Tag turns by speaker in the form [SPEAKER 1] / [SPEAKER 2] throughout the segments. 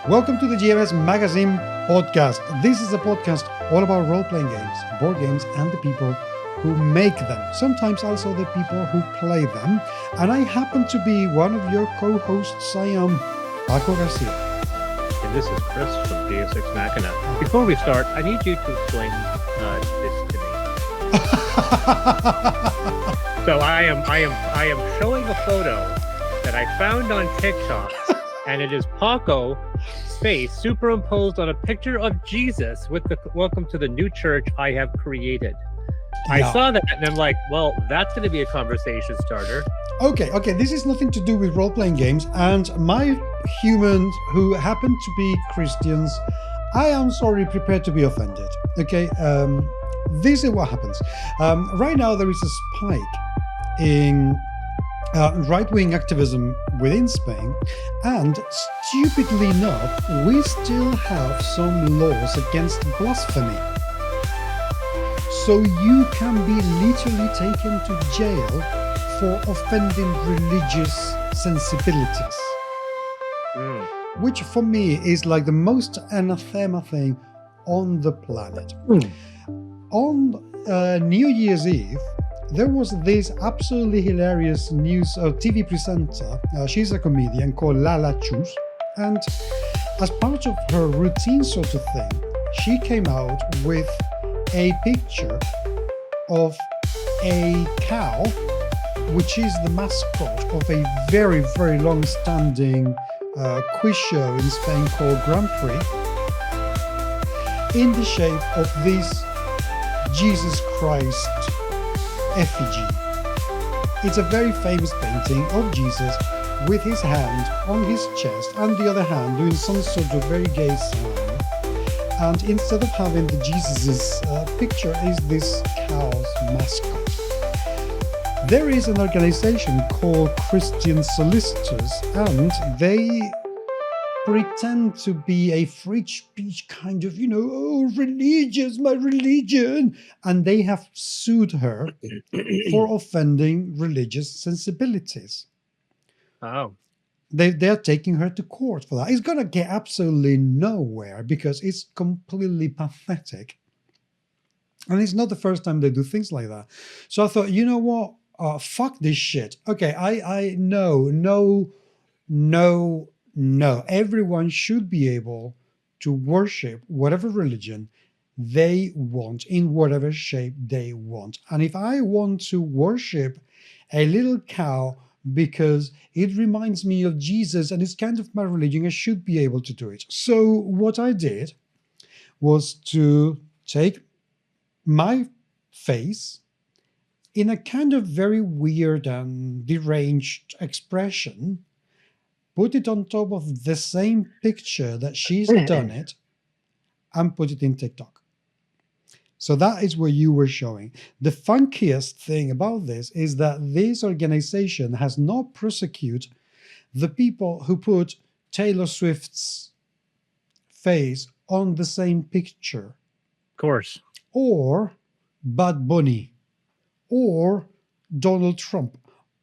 [SPEAKER 1] Welcome to the GMS Magazine podcast. This is a podcast all about role-playing games, board games, and the people who make them. Sometimes also the people who play them. And I happen to be one of your co-hosts. I am Paco Garcia.
[SPEAKER 2] And this is Chris from gmsmagazine. Before we start, I need you to explain this to me. So I am showing a photo that I found on TikTok, and it is Paco's face superimposed on a picture of Jesus with the "Welcome to the new church I have created." I saw that and I'm like, well, that's going to be a conversation starter.
[SPEAKER 1] Okay. This is nothing to do with role-playing games, and my humans who happen to be Christians, I am sorry, prepared to be offended. Okay, this is what happens. Right now there is a spike in right-wing activism within Spain, and stupidly enough, we still have some laws against blasphemy. So you can be literally taken to jail for offending religious sensibilities. Which for me is like the most anathema thing on the planet. On New Year's Eve, there was this absolutely hilarious TV presenter. She's a comedian called Lala Chus, and as part of her routine sort of thing, she came out with a picture of a cow, which is the mascot of a very, very long-standing quiz show in Spain called Grand Prix, in the shape of this Jesus Christ effigy. It's a very famous painting of Jesus with his hand on his chest and the other hand doing some sort of very gay sign. And instead of having the Jesus's picture is this cow's mascot. There is an organization called Christian Solicitors, and they pretend to be a free speech kind of, religious, my religion. And they have sued her for offending religious sensibilities.
[SPEAKER 2] Oh.
[SPEAKER 1] They're taking her to court for that. It's going to get absolutely nowhere because it's completely pathetic. And it's not the first time they do things like that. So I thought, you know what? Fuck this shit. Okay, no. Everyone should be able to worship whatever religion they want in whatever shape they want. And if I want to worship a little cow because it reminds me of Jesus and it's kind of my religion, I should be able to do it. So what I did was to take my face in a kind of very weird and deranged expression, put it on top of the same picture that she's done it, and put it in TikTok. So that is what you were showing. The funkiest thing about this is that this organization has not prosecuted the people who put Taylor Swift's face on the same picture.
[SPEAKER 2] Of course.
[SPEAKER 1] Or Bad Bunny, or Donald Trump,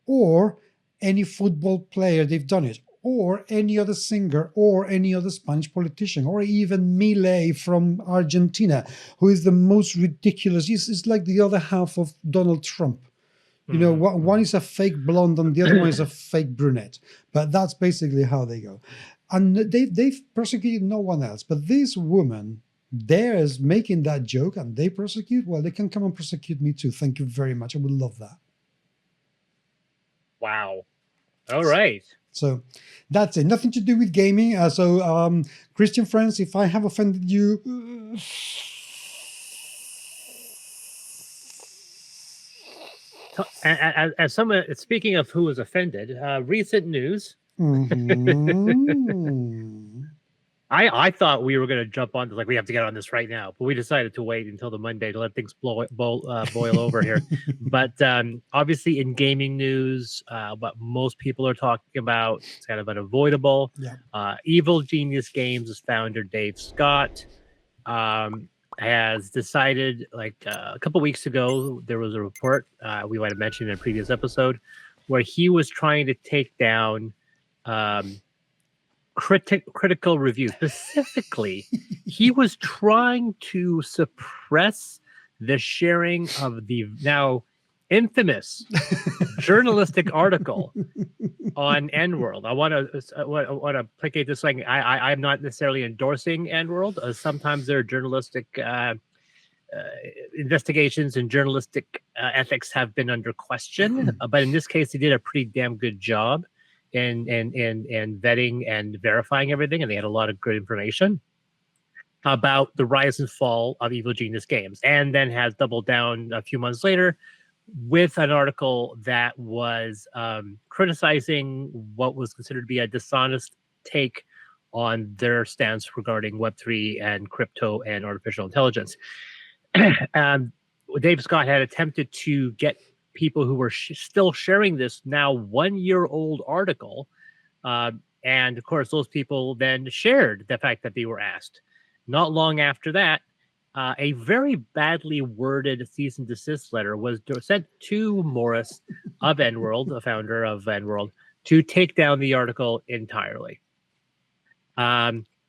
[SPEAKER 1] or any football player they've done it, or any other singer, or any other Spanish politician, or even Milei from Argentina, who is the most ridiculous. He's like the other half of Donald Trump. One is a fake blonde and the other one is a fake brunette. But that's basically how they go. And they've persecuted no one else. But this woman dares making that joke and they persecute, well, they can come and persecute me too. Thank you very much. I would love that.
[SPEAKER 2] Wow. All right.
[SPEAKER 1] So that's it. Nothing to do with gaming. Christian friends, if I have offended you,
[SPEAKER 2] as someone speaking of who was offended, recent news. I thought we were going to jump on this, we have to get on this right now, but we decided to wait until the Monday to let things boil over here. But obviously in gaming news, what most people are talking about, it's kind of unavoidable.
[SPEAKER 1] Yeah.
[SPEAKER 2] Evil Genius Games' founder, Dave Scott, has decided, a couple weeks ago, there was a report we might have mentioned in a previous episode where he was trying to take down critical review. Specifically, he was trying to suppress the sharing of the now infamous journalistic article on N-World. I want to placate this thing. I'm not necessarily endorsing N-World. Sometimes their journalistic investigations and journalistic ethics have been under question, but in this case, they did a pretty damn good job in vetting and verifying everything, and they had a lot of good information about the rise and fall of Evil Genius Games, and then has doubled down a few months later with an article that was criticizing what was considered to be a dishonest take on their stance regarding Web3 and crypto and artificial intelligence. Dave Scott had attempted to get people who were still sharing this now 1-year-old article. And of course, those people then shared the fact that they were asked. Not long after that, a very badly worded cease and desist letter was sent to Morris of N-World, the founder of N-World, to take down the article entirely.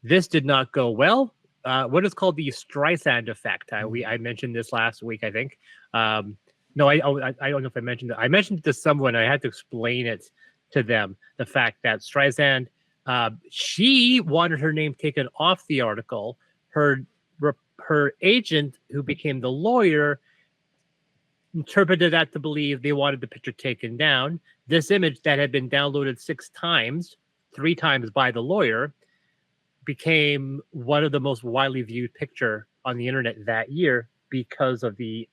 [SPEAKER 2] This did not go well. What is called the Streisand effect. I mentioned this last week, I think. No, I don't know if I mentioned it. I mentioned it to someone. I had to explain it to them. The fact that Streisand, she wanted her name taken off the article. Her agent, who became the lawyer, interpreted that to believe they wanted the picture taken down. This image that had been downloaded 6 times, 3 times by the lawyer, became one of the most widely viewed picture on the internet that year because of the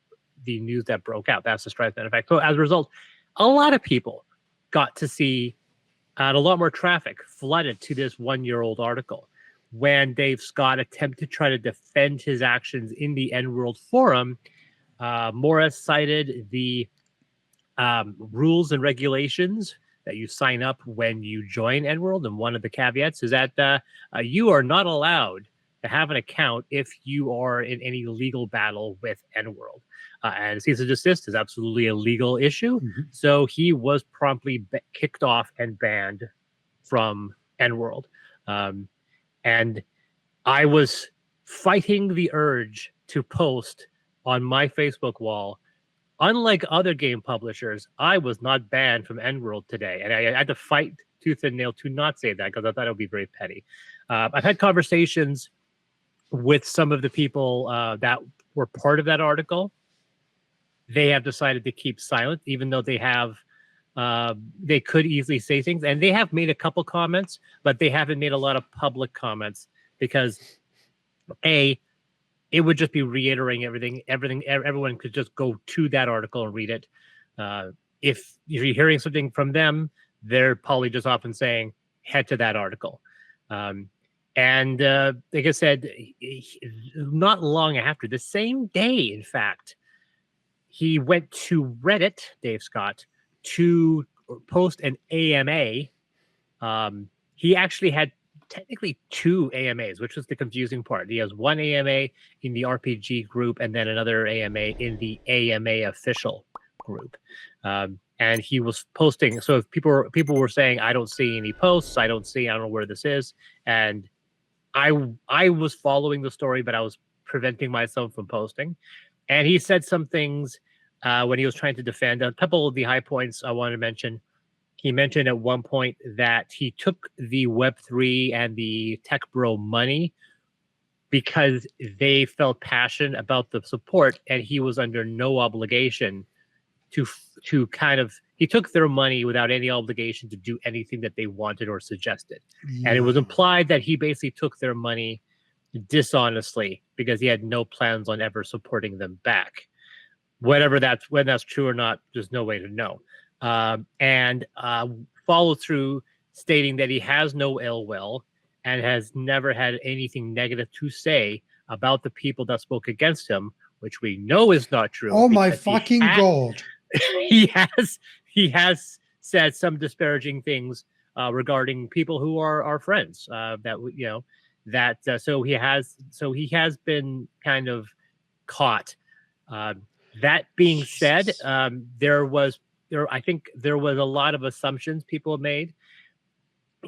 [SPEAKER 2] news that broke out. That's the Streisand effect. So as a result, a lot of people got to see, and a lot more traffic flooded to this 1-year-old article. When Dave Scott attempted to try to defend his actions in the N-World forum, Morris cited the rules and regulations that you sign up when you join N-World, and one of the caveats is that you are not allowed to have an account if you are in any legal battle with N-World. And cease and desist is absolutely a legal issue, so he was promptly kicked off and banned from N-World. And I was fighting the urge to post on my Facebook wall. Unlike other game publishers, I was not banned from N-World today. And I had to fight tooth and nail to not say that because I thought it would be very petty. I've had conversations with some of the people that were part of that article. They have decided to keep silent, even though they have they could easily say things. And they have made a couple comments, but they haven't made a lot of public comments because, A, it would just be reiterating everything. Everyone could just go to that article and read it. If you're hearing something from them, they're probably just often saying, head to that article. And like I said, not long after, the same day, in fact, he went to Reddit, Dave Scott, to post an AMA. He actually had technically 2 AMAs, which was the confusing part. He has one AMA in the RPG group and then another AMA in the AMA official group. And he was posting. So if people were saying, I don't see any posts, I don't know where this is. And I was following the story, but I was preventing myself from posting. And he said some things when he was trying to defend. A couple of the high points I want to mention. He mentioned at one point that he took the Web3 and the Tech Bro money because they felt passionate about the support, and he was under no obligation to kind of, he took their money without any obligation to do anything that they wanted or suggested. Yeah. And it was implied that he basically took their money dishonestly because he had no plans on ever supporting them back. Whether that's true or not, there's no way to know. And follow through stating that he has no ill will and has never had anything negative to say about the people that spoke against him, which we know is not true.
[SPEAKER 1] Oh my fucking God.
[SPEAKER 2] He has said some disparaging things regarding people who are our friends. So he has been kind of caught. That being said, I think there was a lot of assumptions people made.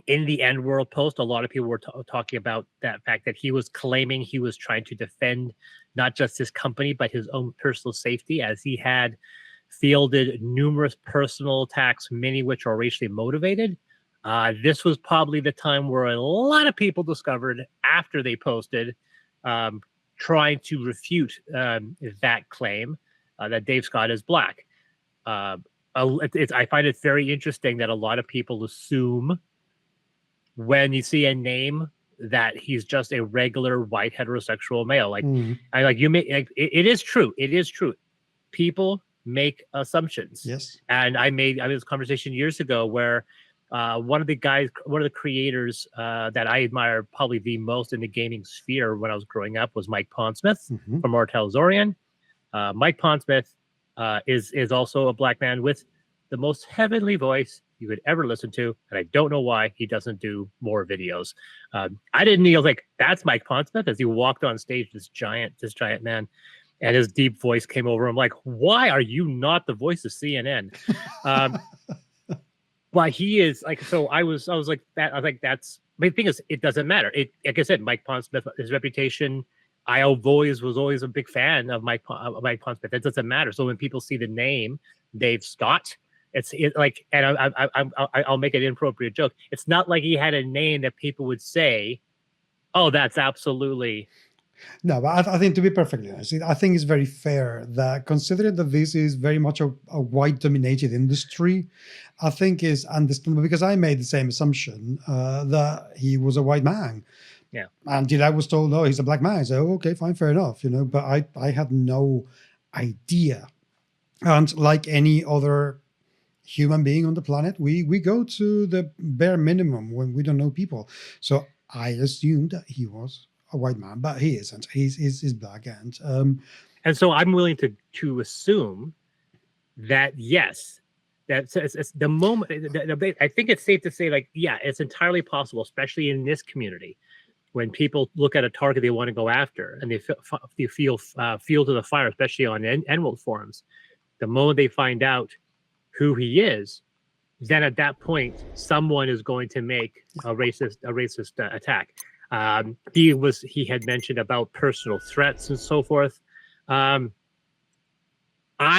[SPEAKER 2] in the End World post, a lot of people were talking about that fact that he was claiming he was trying to defend not just his company, but his own personal safety, as he had fielded numerous personal attacks, many which are racially motivated. This was probably the time where a lot of people discovered after they posted, trying to refute that claim that Dave Scott is black. I find it very interesting that a lot of people assume when you see a name that he's just a regular white heterosexual male. Like, it is true. It is true. People make assumptions.
[SPEAKER 1] Yes.
[SPEAKER 2] And I had this conversation years ago where one of the creators that I admire probably the most in the gaming sphere when I was growing up was Mike Pondsmith from Martell Zorian. Mike Pondsmith is also a black man with the most heavenly voice you could ever listen to, and I don't know why he doesn't do more videos. I didn't know, like, that's Mike Pondsmith as he walked on stage, this giant man, and his deep voice came over. I'm like, why are you not the voice of CNN? But he is like, so I was like that. I was like, that's, but the thing is, it doesn't matter. Like I said, Mike Pondsmith, his reputation, I was always a big fan of Mike Pondsmith. It doesn't matter. So when people see the name Dave Scott, it's like, and I'll make an inappropriate joke. It's not like he had a name that people would say, "Oh, that's absolutely."
[SPEAKER 1] No, but I think, to be perfectly honest, I think it's very fair that, considering that this is very much a white-dominated industry, I think is understandable, because I made the same assumption that he was a white man.
[SPEAKER 2] Yeah.
[SPEAKER 1] Until I was told, no, he's a black man. So, okay, fine, fair enough, but I had no idea. And like any other human being on the planet, we go to the bare minimum when we don't know people. So I assumed that he was a white man, but he isn't. He's black, and
[SPEAKER 2] so I'm willing to assume that, yes, that's the moment. I think it's safe to say, like, yeah, it's entirely possible, especially in this community, when people look at a target they want to go after, and they feel to the fire, especially on Enworld forums. The moment they find out who he is, then at that point, someone is going to make a racist attack. He had mentioned about personal threats and so forth. I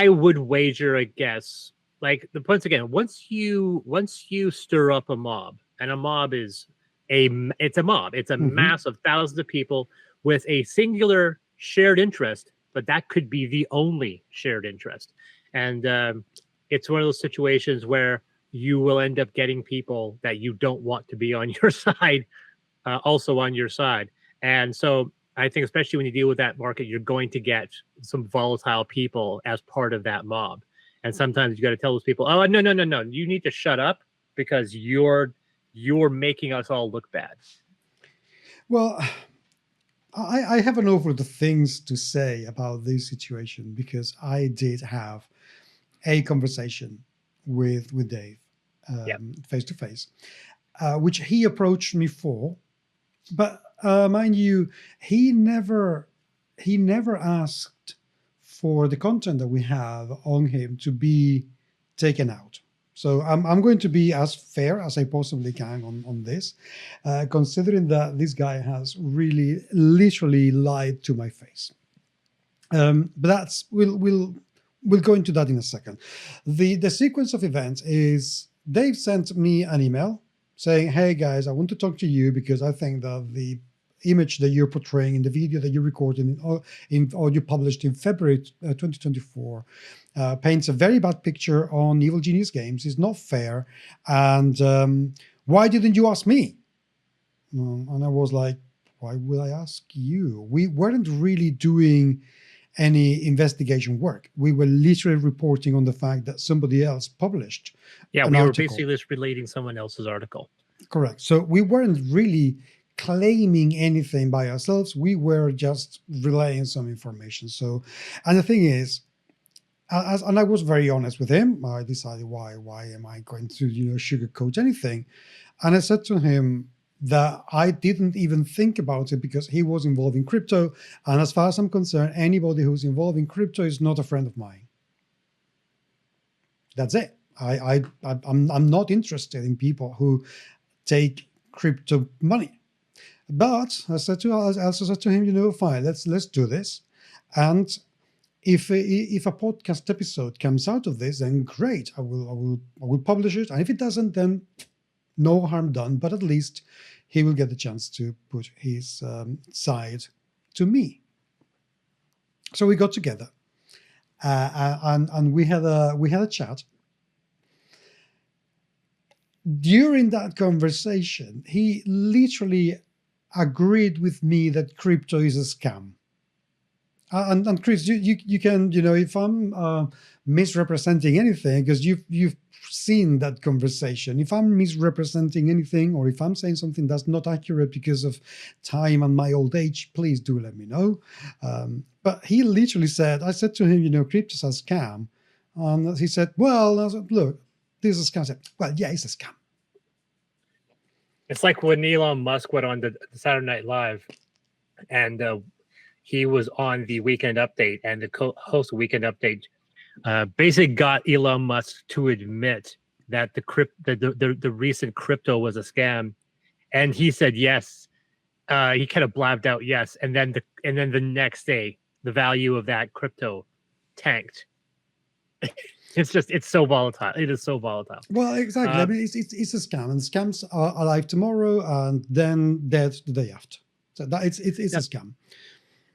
[SPEAKER 2] would wager a guess, like, once again, once you stir up a mob, and a mob is it's a mob, it's a mass of thousands of people with a singular shared interest, but that could be the only shared interest. And it's one of those situations where you will end up getting people that you don't want to be on your side, also on your side. And so I think, especially when you deal with that market, you're going to get some volatile people as part of that mob. And sometimes you got to tell those people, oh, no, you need to shut up, because you're making us all look bad.
[SPEAKER 1] Well, I have an awful lot of things to say about this situation, because I did have a conversation with Dave face to face, which he approached me for. But mind you, he never asked for the content that we have on him to be taken out. So I'm going to be as fair as I possibly can on this, considering that this guy has really literally lied to my face. But we'll go into that in a second. The sequence of events is Dave sent me an email saying, hey guys, I want to talk to you because I think that the image that you're portraying in the video that you recorded or you published in February 2024 paints a very bad picture on Evil Genius Games. It's not fair. And why didn't you ask me? And I was like, why will I ask you? We weren't really doing any investigation work. We were literally reporting on the fact that somebody else published.
[SPEAKER 2] Yeah, we were basically just relating someone else's article. Correct.
[SPEAKER 1] So we weren't really claiming anything by ourselves. We were just relaying some information. So, and the thing is, and I was very honest with him. I decided, why am I going to, sugarcoat anything? And I said to him that I didn't even think about it because he was involved in crypto. And as far as I'm concerned, anybody who's involved in crypto is not a friend of mine. That's it. I'm not interested in people who take crypto money. But I also said to him, fine, let's do this. And if a podcast episode comes out of this, then great, I will publish it. And if it doesn't, then no harm done. But at least he will get the chance to put his side to me. So we got together, and we had a chat. During that conversation, he literally agreed with me that crypto is a scam. And Chris, you can, if I'm misrepresenting anything, because you've seen that conversation, if I'm misrepresenting anything, or if I'm saying something that's not accurate because of time and my old age, please do let me know. But he literally said, I said to him, crypto's a scam. And he said, well, I said, look, this is a scam. I said, well, yeah, it's a scam.
[SPEAKER 2] It's like when Elon Musk went on the Saturday Night Live, and he was on the Weekend Update, and the host of Weekend Update basically got Elon Musk to admit that the recent crypto was a scam, and he said yes. He kind of blabbed out yes, and then the next day, the value of that crypto tanked. It's so volatile. It is so volatile.
[SPEAKER 1] Well, exactly. I mean, it's a scam, and scams are alive tomorrow and then dead the day after. So it's a scam.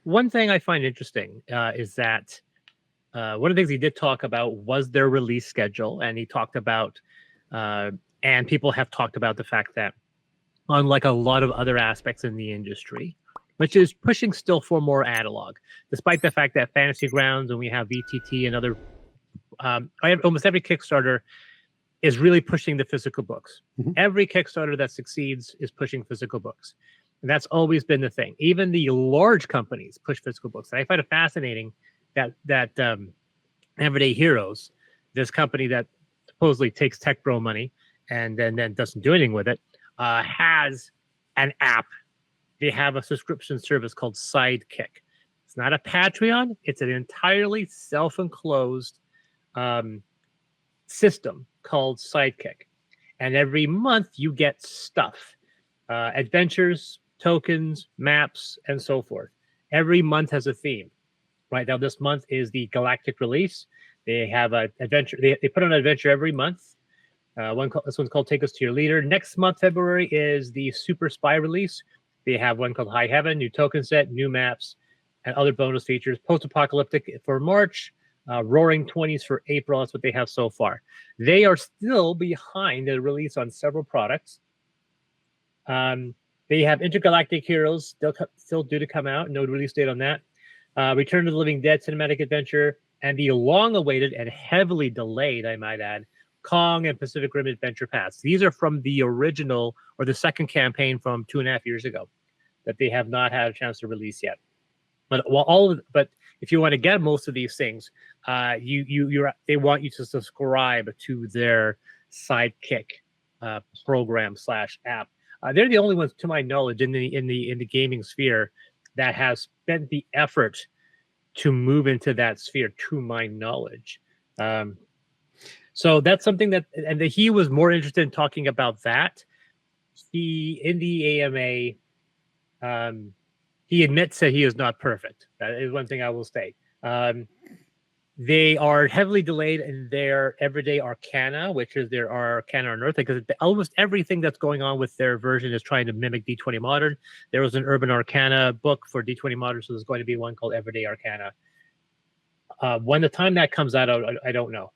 [SPEAKER 2] One thing I find interesting is that one of the things he did talk about was their release schedule, and he talked about, and people have talked about the fact that, unlike a lot of other aspects in the industry, which is pushing still for more analog, despite the fact that Fantasy Grounds and we have VTT and other, almost every Kickstarter is really pushing the physical books. Mm-hmm. Every Kickstarter that succeeds is pushing physical books. And that's always been the thing. Even the large companies push physical books. And I find it fascinating that Everyday Heroes, this company that supposedly takes tech bro money and then doesn't do anything with it, has an app. They have a subscription service called Sidekick. It's not a Patreon. It's an entirely self-enclosed system called Sidekick. And every month you get stuff, adventures, tokens, maps, and so forth. Every month has a theme. Right now, this month is the Galactic release. They have an adventure. They put on an adventure every month. This one's called Take Us to Your Leader. Next month, February, is the Super Spy release. They have one called High Heaven, new token set, new maps, and other bonus features. Post-apocalyptic for March, Roaring 20s for April. That's what they have so far. They are still behind the release on several products. They have Intergalactic Heroes still due to come out. No release date on that. Return to the Living Dead cinematic adventure, and the long-awaited and heavily delayed, I might add, Kong and Pacific Rim Adventure Pass. These are from the original or the second campaign from 2.5 years ago that they have not had a chance to release yet. But if you want to get most of these things, they want you to subscribe to their Sidekick program /app. They're the only ones, to my knowledge, in the gaming sphere that has spent the effort to move into that sphere, to my knowledge. So that's something that he was more interested in talking about that. In the AMA, he admits that he is not perfect. That is one thing I will say. They are heavily delayed in their Everyday Arcana, which is their Arcana on Earth, because almost everything that's going on with their version is trying to mimic D20 Modern. There was an Urban Arcana book for D20 Modern, so there's going to be one called Everyday Arcana. When the time that comes out, I don't know.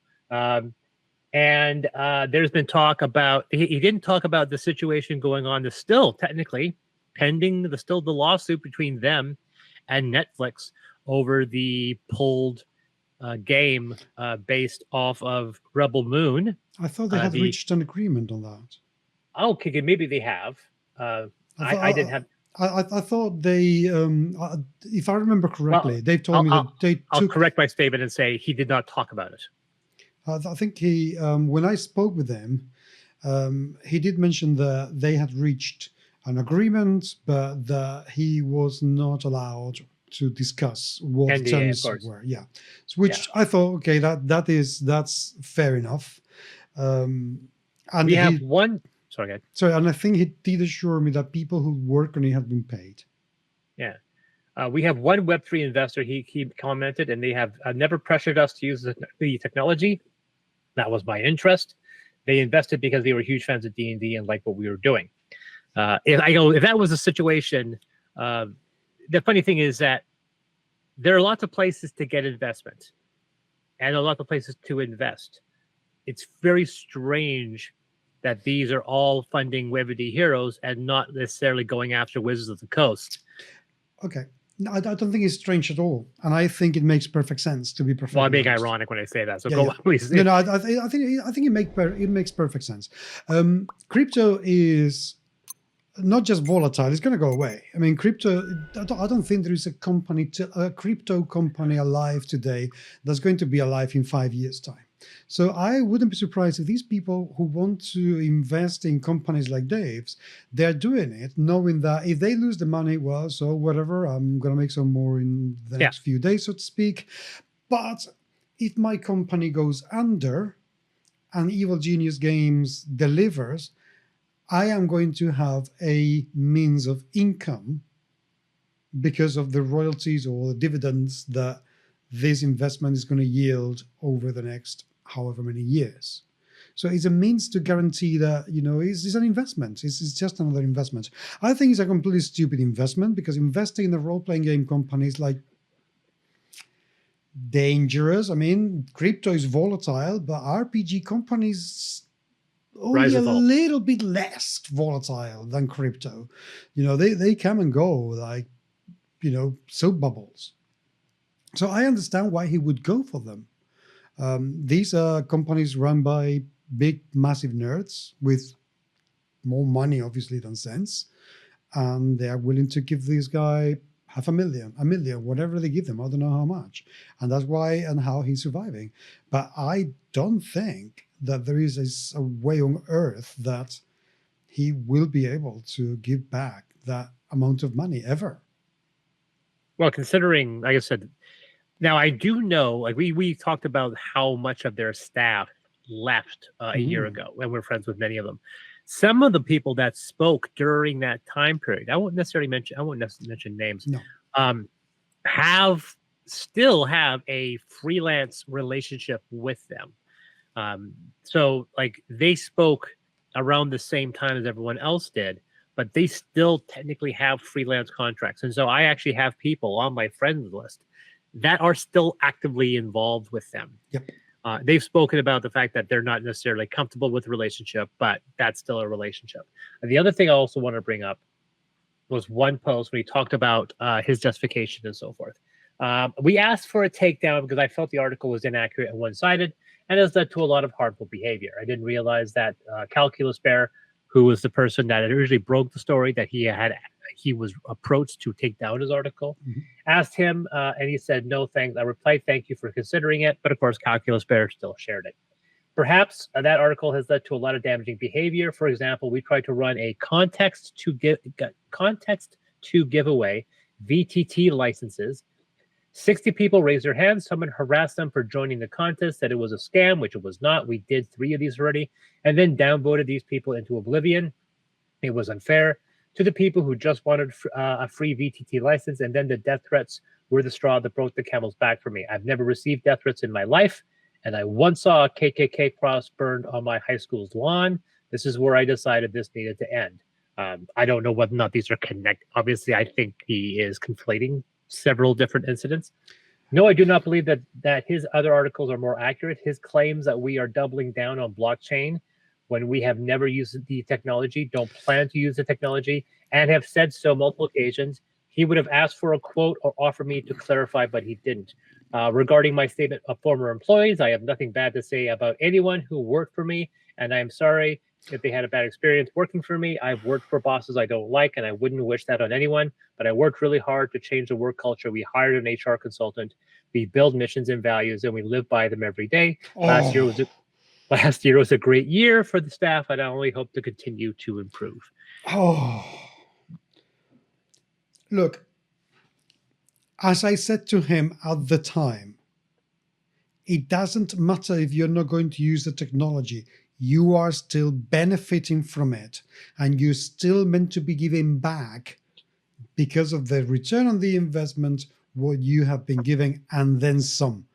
[SPEAKER 2] And there's been talk about, he didn't talk about the situation going on, that's still technically pending, the lawsuit between them and Netflix over the pulled game based off of Rebel Moon.
[SPEAKER 1] I thought they had reached an agreement on that.
[SPEAKER 2] Okay, maybe they have. I didn't have.
[SPEAKER 1] I thought they, if I remember correctly, they've told me that they.
[SPEAKER 2] I'll correct my statement and say he did not talk about it.
[SPEAKER 1] I think he, when I spoke with him, he did mention that they had reached an agreement, but that he was not allowed to discuss what
[SPEAKER 2] NDA,
[SPEAKER 1] terms were. Yeah, which I thought, okay, that's fair enough. And
[SPEAKER 2] we have one. Sorry, guys.
[SPEAKER 1] So, and I think he did assure me that people who work on it have been paid.
[SPEAKER 2] Yeah. We have one Web3 investor, he commented, and they have never pressured us to use the technology. That was my interest. They invested because they were huge fans of D&D and liked what we were doing. If that was a situation, the funny thing is that there are lots of places to get investment and a lot of places to invest. It's very strange that these are all funding Web3 heroes and not necessarily going after Wizards of the Coast.
[SPEAKER 1] Okay. No, I don't think it's strange at all, and I think it makes perfect sense, to be perfectly
[SPEAKER 2] Well, I'm being
[SPEAKER 1] honest.
[SPEAKER 2] ironic when I say that, so
[SPEAKER 1] Yeah,
[SPEAKER 2] go
[SPEAKER 1] yeah.
[SPEAKER 2] on, please.
[SPEAKER 1] No, I think it makes perfect sense. Crypto is not just volatile; it's going to go away. I mean, crypto. I don't think there is a crypto company alive today that's going to be alive in 5 years' time. So I wouldn't be surprised if these people who want to invest in companies like Dave's, they're doing it knowing that if they lose the money, well, so whatever, I'm going to make some more in the next few days, so to speak. But if my company goes under and Evil Genius Games delivers, I am going to have a means of income because of the royalties or the dividends that this investment is going to yield over the next however many years. So it's a means to guarantee that, it's an investment. It's just another investment. I think it's a completely stupid investment because investing in a role-playing game company is like dangerous. I mean, crypto is volatile, but RPG companies only a little bit less volatile than crypto. They come and go like, soap bubbles. So I understand why he would go for them. These are companies run by big, massive nerds with more money, obviously, than sense. And they are willing to give this guy $500,000, $1 million, whatever they give them. I don't know how much. And that's why and how he's surviving. But I don't think that there is a way on earth that he will be able to give back that amount of money ever.
[SPEAKER 2] Well, considering, like I said, now I do know, like we talked about how much of their staff left a year ago, and we're friends with many of them. Some of the people that spoke during that time period, I won't necessarily mention names, still have a freelance relationship with them. So like they spoke around the same time as everyone else did, but they still technically have freelance contracts. And so I actually have people on my friends list that are still actively involved with them.
[SPEAKER 1] Yep.
[SPEAKER 2] They've spoken about the fact that they're not necessarily comfortable with the relationship, but that's still a relationship. And the other thing I also want to bring up was one post when he talked about his justification and so forth. We asked for a takedown because I felt the article was inaccurate and one-sided, and has led to a lot of harmful behavior. I didn't realize that Calculus Bear, who was the person that originally broke the story, that he was approached to take down his article, asked him, and he said, no, thanks. I replied, thank you for considering it. But of course, Calculus Bear still shared it. Perhaps that article has led to a lot of damaging behavior. For example, we tried to run a context to giveaway VTT licenses. 60 people raised their hands. Someone harassed them for joining the contest, said it was a scam, which it was not. We did 3 of these already, and then downvoted these people into oblivion. It was unfair to the people who just wanted a free VTT license, and then the death threats were the straw that broke the camel's back for me. I've never received death threats in my life, and I once saw a KKK cross burned on my high school's lawn. This is where I decided this needed to end. I don't know whether or not these are connected. Obviously, I think he is conflating several different incidents. No, I do not believe that his other articles are more accurate. His claims that we are doubling down on blockchain when we have never used the technology, don't plan to use the technology, and have said so multiple occasions. He would have asked for a quote or offered me to clarify, but he didn't. Regarding my statement of former employees, I have nothing bad to say about anyone who worked for me, and I am sorry if they had a bad experience working for me. I've worked for bosses I don't like, and I wouldn't wish that on anyone, but I worked really hard to change the work culture. We hired an HR consultant. We build missions and values, and we live by them every day. Last year was a great year for the staff, and I only hope to continue to improve.
[SPEAKER 1] Look, as I said to him at the time, it doesn't matter if you're not going to use the technology. you are still benefiting from it, and you're still meant to be giving back because of the return on the investment, what you have been giving, and then some.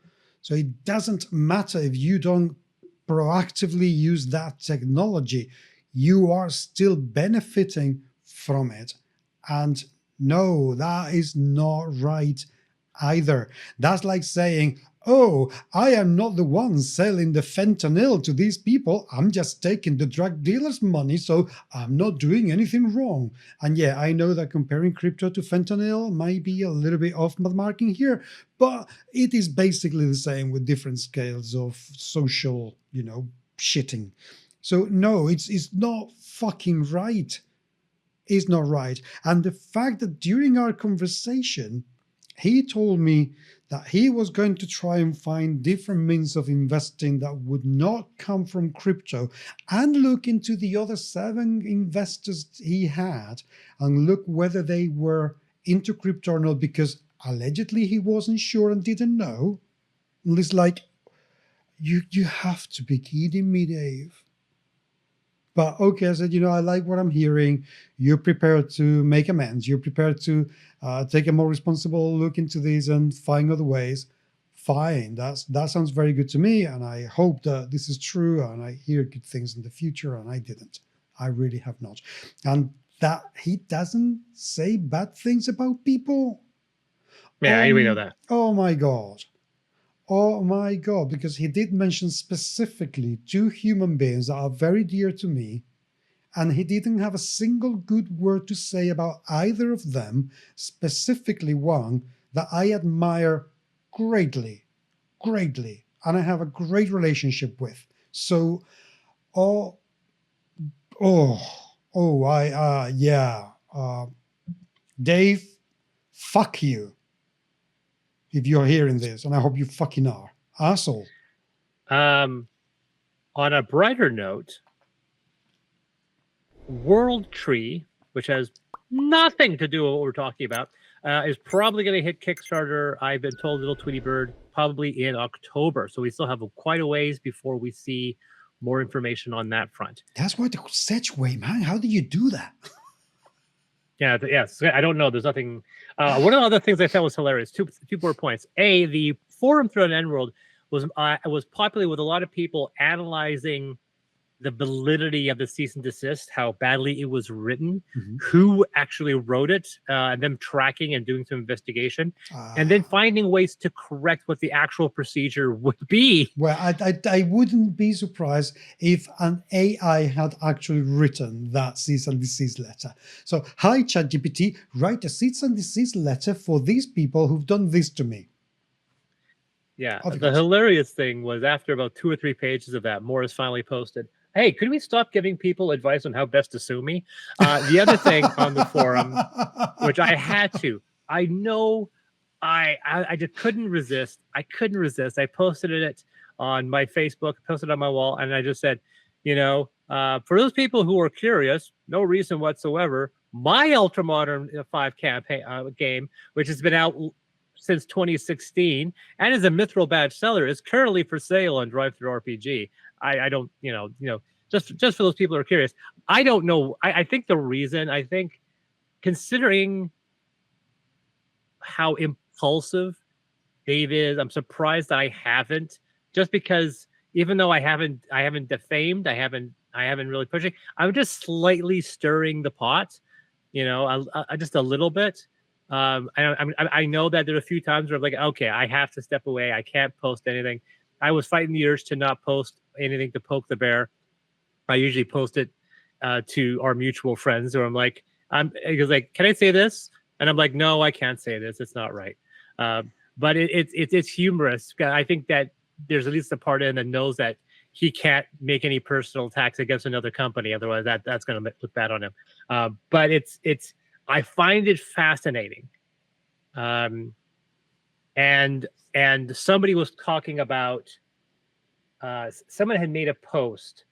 [SPEAKER 1] So it doesn't matter if you don't proactively use that technology, you are still benefiting from it. And no, that is not right either. That's like saying, oh, I am not the one selling the fentanyl to these people. I'm just taking the drug dealers' money, so I'm not doing anything wrong. And yeah, I know that comparing crypto to fentanyl might be a little bit off the marking here, but it is basically the same with different scales of social, shitting. So no, it's not fucking right. It's not right. And the fact that during our conversation, he told me that he was going to try and find different means of investing that would not come from crypto, and look into the other 7 investors he had and look whether they were into crypto or not, because allegedly he wasn't sure and didn't know. And it's like, you have to be kidding me, Dave. But okay, I said, I like what I'm hearing. You're prepared to make amends. You're prepared to take a more responsible look into this and find other ways. Fine, that sounds very good to me, and I hope that this is true, and I hear good things in the future, and I didn't. I really have not. And that he doesn't say bad things about people.
[SPEAKER 2] Yeah, we know that.
[SPEAKER 1] Oh my God. Oh my God, because he did mention specifically 2 human beings that are very dear to me, and he didn't have a single good word to say about either of them, specifically one that I admire greatly, and I have a great relationship with. So, Dave, fuck you. If you're hearing this, and I hope you fucking are. Asshole.
[SPEAKER 2] On a brighter note, World Tree, which has nothing to do with what we're talking about, is probably going to hit Kickstarter. I've been told, little Tweety Bird, probably in October. So we still have quite a ways before we see more information on that front.
[SPEAKER 1] That's why the such way, man. How do you do that?
[SPEAKER 2] Yes, I don't know. There's nothing. One of the other things I found was hilarious. Two more points. A, the forum thread on Enworld was popular with a lot of people analyzing the validity of the cease and desist, how badly it was written, who actually wrote it, and them tracking and doing some investigation, and then finding ways to correct what the actual procedure would be.
[SPEAKER 1] Well, I wouldn't be surprised if an AI had actually written that cease and desist letter. So, hi, ChatGPT, write a cease and desist letter for these people who've done this to me.
[SPEAKER 2] Yeah, the hilarious thing was after about 2 or 3 pages of that, Morris finally posted, hey, could we stop giving people advice on how best to sue me? The other thing on the forum, which I had to, I know I just couldn't resist. I posted it on my Facebook, posted it on my wall, and I just said, for those people who are curious, no reason whatsoever, my Ultramodern 5 campaign game, which has been out since 2016 and is a Mithril badge seller, is currently for sale on drivethrurpg. I don't, just for those people who are curious, I don't know. I think the reason, considering how impulsive Dave is, I'm surprised that I haven't, just because even though I haven't defamed, I haven't really pushing, I'm just slightly stirring the pot, just a little bit. I know that there are a few times where I'm like, okay, I have to step away. I can't post anything. I was fighting the urge to not post anything to poke the bear. I usually post it to our mutual friends, or I'm like, he goes like, can I say this? And I'm like, no, I can't say this. It's not right. But it's humorous. I think that there's at least a part in that knows that he can't make any personal attacks against another company. Otherwise, that's going to look bad on him. But I find it fascinating. And somebody was talking about, someone had made a post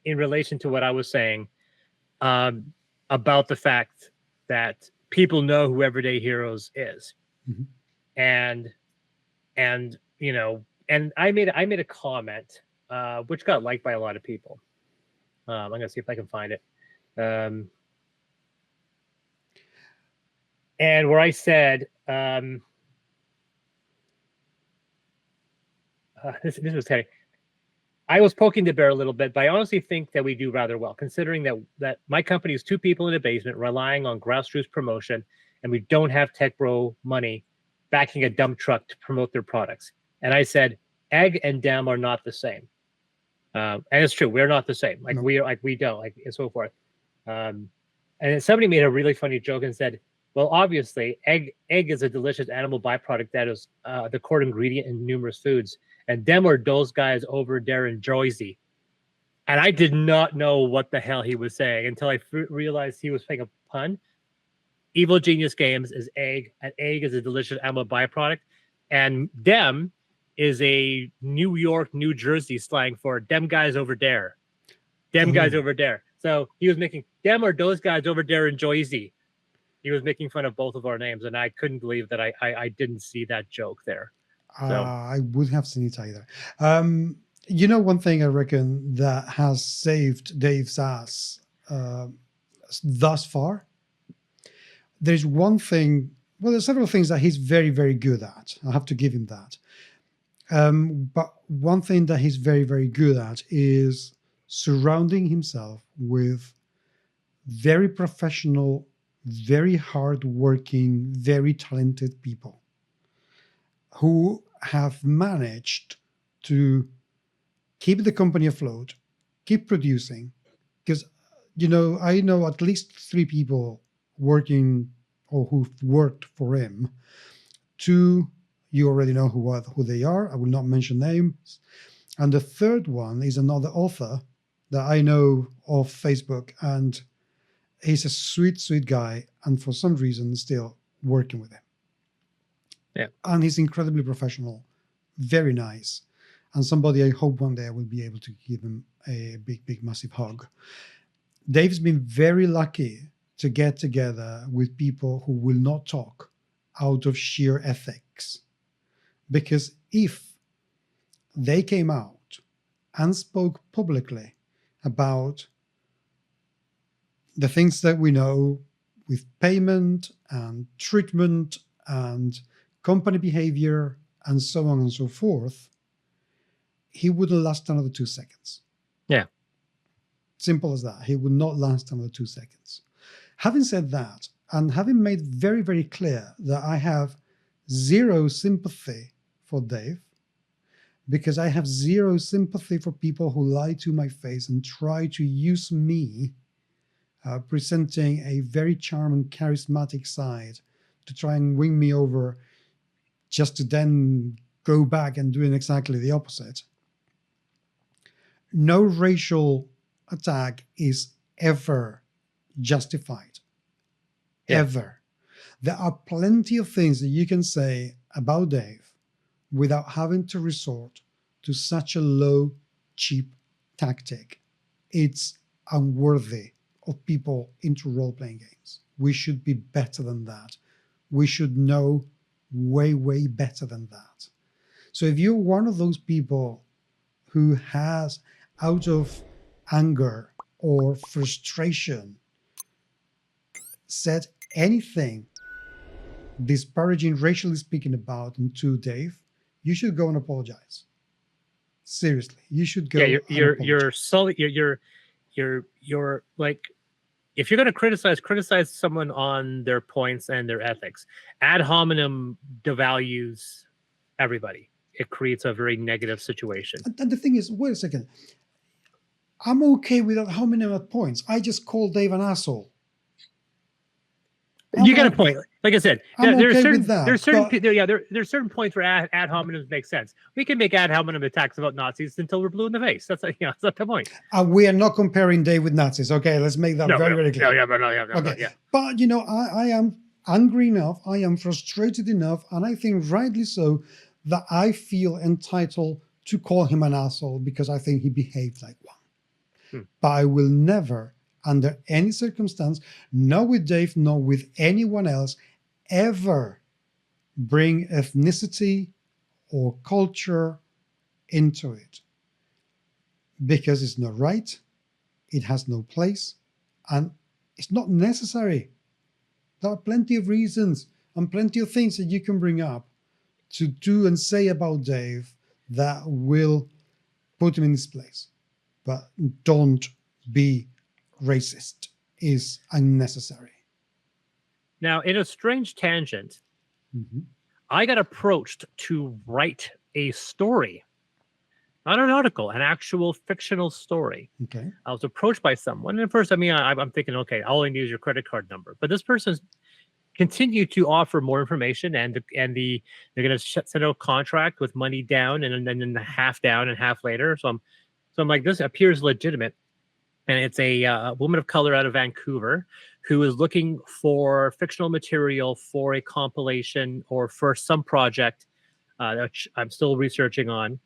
[SPEAKER 2] in relation to what I was saying about the fact that people know who Everyday Heroes is. And I made a comment which got liked by a lot of people. I'm going to see if I can find it. And where I said, this was Teddy. I was poking the bear a little bit, but I honestly think that we do rather well, considering that my company is 2 people in a basement relying on grassroots promotion, and we don't have tech bro money backing a dump truck to promote their products. And I said, egg and dem are not the same. And it's true, we're not the same. Like, no. we don't, like, and so forth. And then somebody made a really funny joke and said, well, obviously, egg is a delicious animal byproduct that is the core ingredient in numerous foods. And them are those guys over there in Jersey. And I did not know what the hell he was saying until I realized he was playing a pun. Evil Genius Games is egg, and egg is a delicious animal byproduct. And dem is a New York, New Jersey slang for them guys over there. Them guys over there. So he was making them or those guys over there in Jersey. He was making fun of both of our names, and I couldn't believe that I didn't see that joke there. So.
[SPEAKER 1] I would have seen it either. You know, one thing I reckon that has saved Dave's ass thus far, there's one thing, well, there's several things that he's very, very good at. I have to give him that. But one thing that he's very, very good at is surrounding himself with very professional, very hard-working, very talented people who have managed to keep the company afloat, keep producing. Because, you know, I know at least 3 people working or who've worked for him. 2, you already know who they are. I will not mention names. And the 3rd one is another author that I know off Facebook, and he's a sweet, sweet guy, and for some reason still working with him.
[SPEAKER 2] Yeah.
[SPEAKER 1] And he's incredibly professional, very nice, and somebody I hope one day I will be able to give him a big, big, massive hug. Dave's been very lucky to get together with people who will not talk out of sheer ethics. Because if they came out and spoke publicly about the things that we know with payment and treatment and company behavior and so on and so forth, he wouldn't last another 2 seconds.
[SPEAKER 2] Yeah.
[SPEAKER 1] Simple as that. He would not last another 2 seconds. Having said that, and having made very, very clear that I have zero sympathy for Dave, because I have zero sympathy for people who lie to my face and try to use me presenting a very charming, charismatic side to try and win me over, just to then go back and doing exactly the opposite. No racial attack is ever justified. Yeah. Ever. There are plenty of things that you can say about Dave without having to resort to such a low, cheap tactic. It's unworthy of people into role-playing games. We should be better than that. We should know way, way better than that. So if you're one of those people who has, out of anger or frustration, said anything disparaging, racially speaking, about and to Dave, you should go and apologize. Seriously, you should go. Yeah,
[SPEAKER 2] you're like, if you're going to criticize someone on their points and their ethics. Ad hominem devalues everybody. It creates a very negative situation.
[SPEAKER 1] And the thing is, wait a second. I'm okay with ad hominem at points. I just call Dave an asshole.
[SPEAKER 2] You got a point. Like I said, there's certain points where ad hominems make sense. We can make ad hominem attacks about Nazis until we're blue in the face. That's that's not the point.
[SPEAKER 1] We are not comparing Dave with Nazis. Okay, let's make that very clear. But you know, I am angry enough. I am frustrated enough, and I think rightly so, that I feel entitled to call him an asshole because I think he behaved like one. But I will never, under any circumstance, not with Dave, nor with anyone else, ever bring ethnicity or culture into it. because it's not right, it has no place, and it's not necessary. There are plenty of reasons and plenty of things that you can bring up to do and say about Dave that will put him in his place. But don't be racist. Is unnecessary.
[SPEAKER 2] Now, in a strange tangent,
[SPEAKER 1] Mm-hmm.
[SPEAKER 2] I got approached to write a story, not an article, an actual fictional story.
[SPEAKER 1] Okay.
[SPEAKER 2] I was approached by someone. And at first, I mean, I'm thinking, okay, all I need is your credit card number. But this person continued to offer more information, and they're going to send out a contract with money down and then half down and half later. So I'm like, this appears legitimate. And it's a woman of color out of Vancouver who is looking for fictional material for a compilation or for some project that I'm still researching on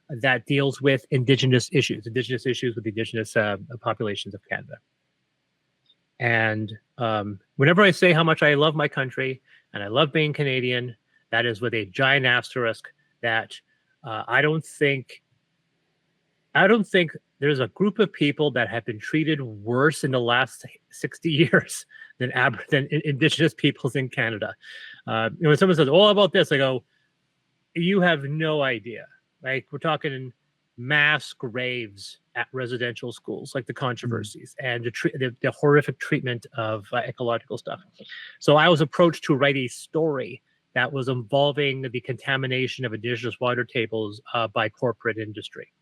[SPEAKER 2] that deals with Indigenous issues with the Indigenous populations of Canada. And whenever I say how much I love my country and I love being Canadian, that is with a giant asterisk that I don't think there's a group of people that have been treated worse in the last 60 years than Indigenous peoples in Canada. When someone says, "Oh, about this," I go, "You have no idea." Like, we're talking mass graves at residential schools, like the controversies and the horrific treatment of ecological stuff. So I was approached to write a story that was involving the contamination of Indigenous water tables by corporate industry.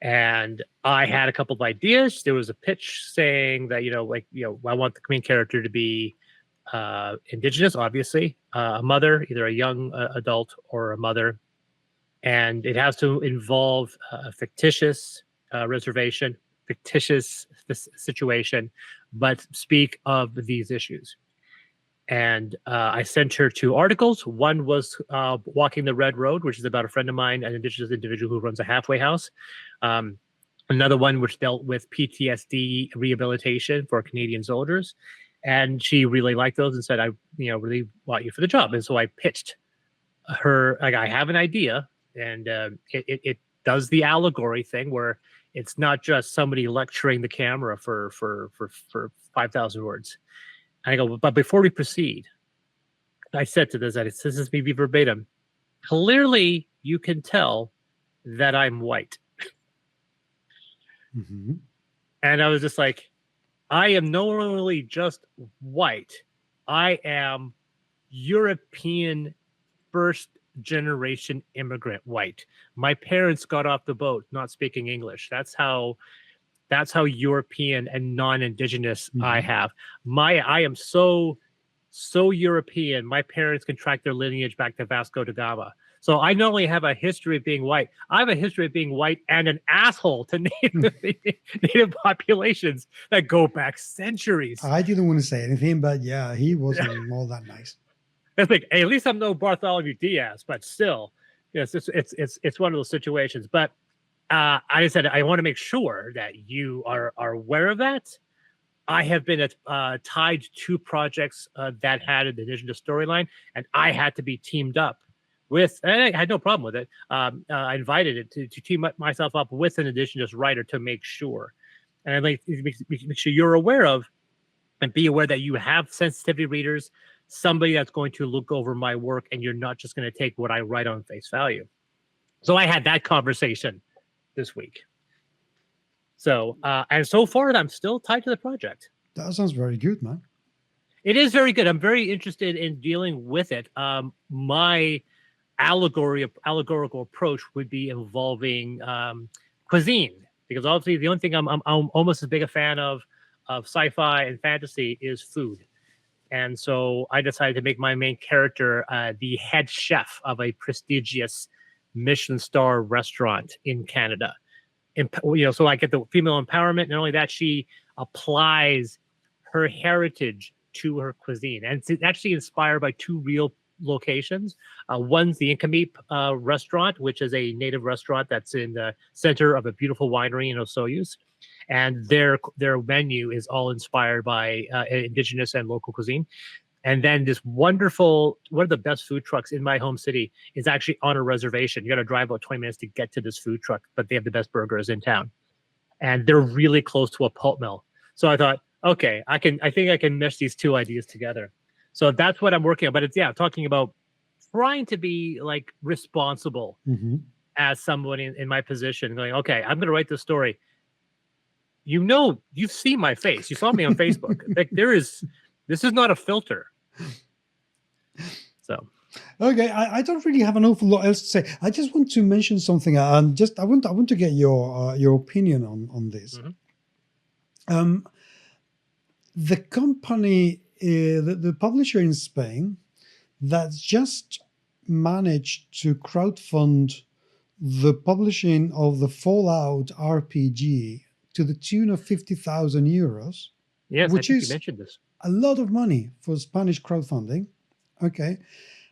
[SPEAKER 2] And I had a couple of ideas. There was a pitch saying that, I want the main character to be Indigenous, obviously, a mother, either a young adult or a mother. And it has to involve a fictitious reservation, fictitious situation, but speak of these issues. And I sent her 2 articles. One was Walking the Red Road, which is about a friend of mine, an Indigenous individual who runs a halfway house. Another one which dealt with PTSD rehabilitation for Canadian soldiers. And she really liked those and said, I really want you for the job. And so I pitched her, like, I have an idea. And it does the allegory thing where it's not just somebody lecturing the camera for 5,000 words. And I go, but before we proceed, I said to this is me verbatim. Clearly, you can tell that I'm white.
[SPEAKER 1] Mm-hmm.
[SPEAKER 2] And I was just like, I am not only just white, I am European first generation immigrant white. My parents got off the boat not speaking English. That's how European and non-Indigenous I have. I am so European. My parents can track their lineage back to Vasco da Gama. So I not only have a history of being white, I have a history of being white and an asshole to native populations that go back centuries.
[SPEAKER 1] I didn't want to say anything, but yeah, he wasn't all that nice.
[SPEAKER 2] It's like, hey, at least I'm no Bartholomew Diaz, but still, yes, it's one of those situations. But I said, I want to make sure that you are aware of that. I have been tied to projects that had an Indigenous storyline, and I had to be teamed up with, and I had no problem with it. I invited it to team myself up with an Indigenous writer to make sure. And I'd like to make sure you're aware of and be aware that you have sensitivity readers, somebody that's going to look over my work, and you're not just going to take what I write on face value. So I had that conversation this week. So, and so far, I'm still tied to the project.
[SPEAKER 1] That sounds very good, man.
[SPEAKER 2] It is very good. I'm very interested in dealing with it. My allegorical approach would be involving cuisine, because obviously the only thing I'm almost as big a fan of sci-fi and fantasy is food. And so I decided to make my main character the head chef of a prestigious Michelin star restaurant in Canada. So I get the female empowerment. Not only that, she applies her heritage to her cuisine. And it's actually inspired by 2 real locations. One's the Inkameep restaurant, which is a native restaurant that's in the center of a beautiful winery in Osoyoos. And their menu is all inspired by Indigenous and local cuisine. And then this wonderful, one of the best food trucks in my home city is actually on a reservation. You got to drive about 20 minutes to get to this food truck, but they have the best burgers in town. And they're really close to a pulp mill. So I thought, okay, I think I can mesh these two ideas together. So that's what I'm working on. But it's, talking about trying to be like responsible as someone in my position, going, okay, I'm going to write this story. You've seen my face. You saw me on Facebook. Like this is not a filter. So,
[SPEAKER 1] okay, I don't really have an awful lot else to say. I just want to mention something, and I want to get your opinion on this. The company, the publisher in Spain, that's just managed to crowdfund the publishing of the Fallout RPG to the tune of 50,000 euros.
[SPEAKER 2] Yes,
[SPEAKER 1] which
[SPEAKER 2] I think
[SPEAKER 1] is
[SPEAKER 2] you mentioned this.
[SPEAKER 1] A lot of money for Spanish crowdfunding. Okay,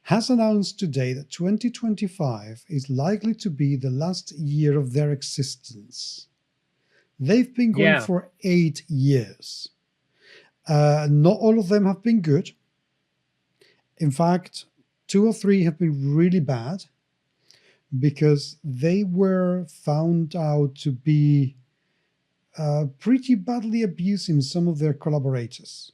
[SPEAKER 1] has announced today that 2025 is likely to be the last year of their existence. They've been going for 8 years. Not all of them have been good. In fact, 2 or 3 have been really bad because they were found out to be pretty badly abusing some of their collaborators.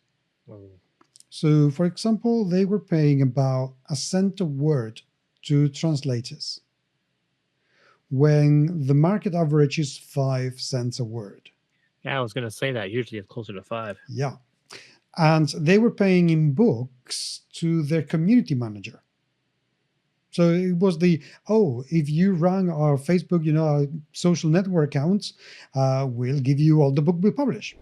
[SPEAKER 1] So, for example, they were paying about a cent a word to translators, when the market average is 5 cents a word.
[SPEAKER 2] Yeah, I was going to say that. Usually it's closer to 5.
[SPEAKER 1] Yeah. And they were paying in books to their community manager. So it was if you run our Facebook, our social network accounts, we'll give you all the book we publish.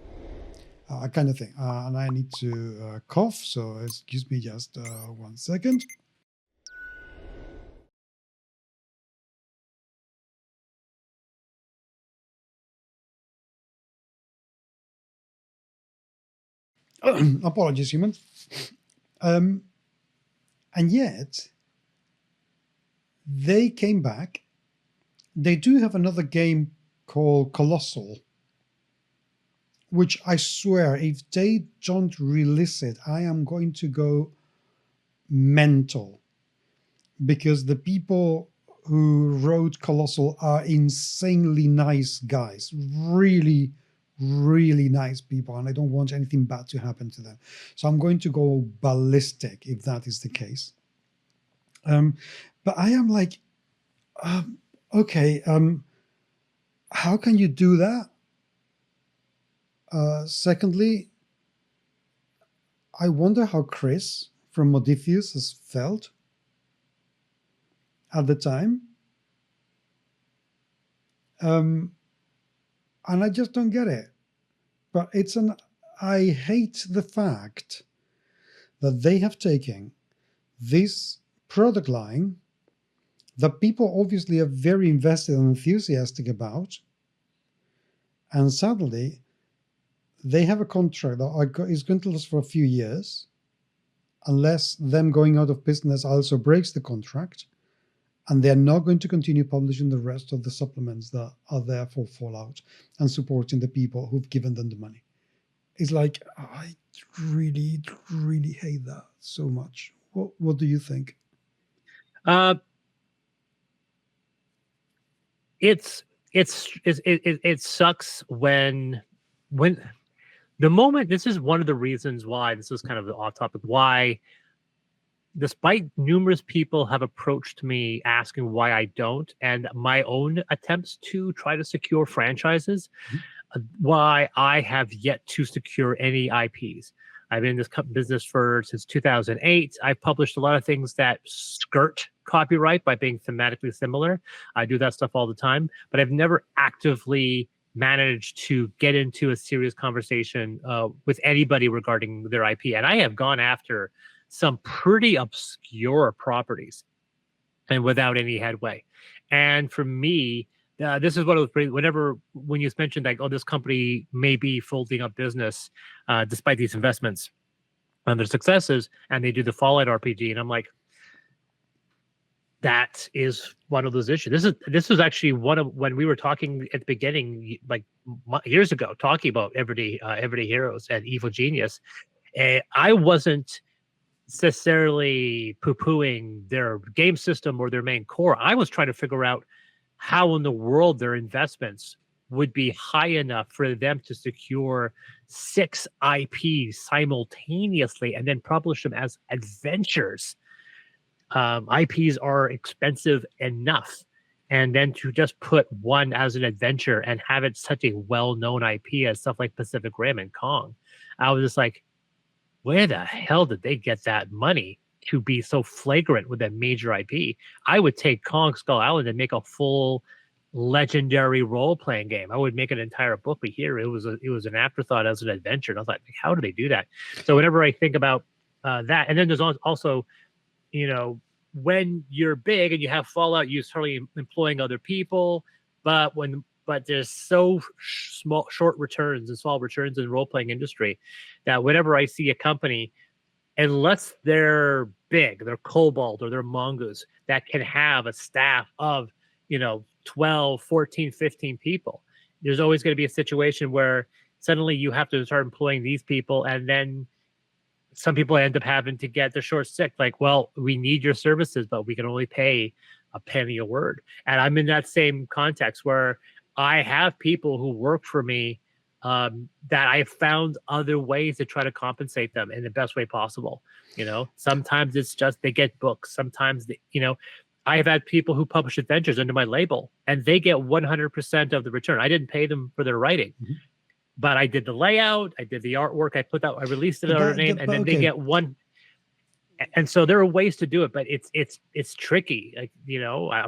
[SPEAKER 1] Kind of thing. And I need to cough, so excuse me just 1 second. Apologies, human. And yet, they came back. They do have another game called Colossal, which I swear, if they don't release it, I am going to go mental, because the people who wrote Colossal are insanely nice guys, really, really nice people, and I don't want anything bad to happen to them. So I'm going to go ballistic if that is the case. But I am like, okay, how can you do that? Secondly, I wonder how Chris from Modiphius has felt at the time. And I just don't get it. But I hate the fact that they have taken this product line that people obviously are very invested and enthusiastic about, and suddenly they have a contract that is going to last for a few years, unless them going out of business also breaks the contract, and they're not going to continue publishing the rest of the supplements that are there for Fallout and supporting the people who've given them the money. It's like, I really, really hate that so much. What do you think?
[SPEAKER 2] It sucks when the moment. This is one of the reasons why this is kind of the off topic. Why, despite numerous people have approached me asking why I don't, and my own attempts to try to secure franchises, why I have yet to secure any IPs. I've been in this business since 2008. I've published a lot of things that skirt copyright by being thematically similar. I do that stuff all the time, but I've never actively managed to get into a serious conversation with anybody regarding their IP. And I have gone after some pretty obscure properties and without any headway. And for me, this is one of those, when you mentioned like, oh, this company may be folding up business despite these investments and their successes, and they do the Fallout RPG, and I'm like, that is one of those issues. This was actually one of, when we were talking at the beginning, like years ago, talking about Everyday Heroes and Evil Genius. I wasn't necessarily poo-pooing their game system or their main core. I was trying to figure out how in the world their investments would be high enough for them to secure 6 IPs simultaneously and then publish them as adventures. IPs are expensive enough. And then to just put one as an adventure and have it such a well-known IP as stuff like Pacific Rim and Kong, I was just like, where the hell did they get that money to be so flagrant with a major IP? I would take Kong Skull Island and make a full legendary role-playing game. I would make an entire book, but here it was an afterthought as an adventure. And I was like, how do they do that? So whenever I think about that, and then there's also, when you're big and you have Fallout, you start employing other people, but there's so short returns and small returns in the role-playing industry that whenever I see a company, unless they're big, they're Cobalt or they're Mongoose, that can have a staff of 12, 14, 15 people, there's always going to be a situation where suddenly you have to start employing these people, and then some people end up having to get the short stick. Like, well, we need your services, but we can only pay a penny a word. And I'm in that same context where I have people who work for me that I have found other ways to try to compensate them in the best way possible. Sometimes it's just they get books. Sometimes, I have had people who publish adventures under my label, and they get 100% of the return. I didn't pay them for their writing. Mm-hmm. But I did the layout, I did the artwork, I released it under their name, and then they get one. And so there are ways to do it, but it's tricky. Like,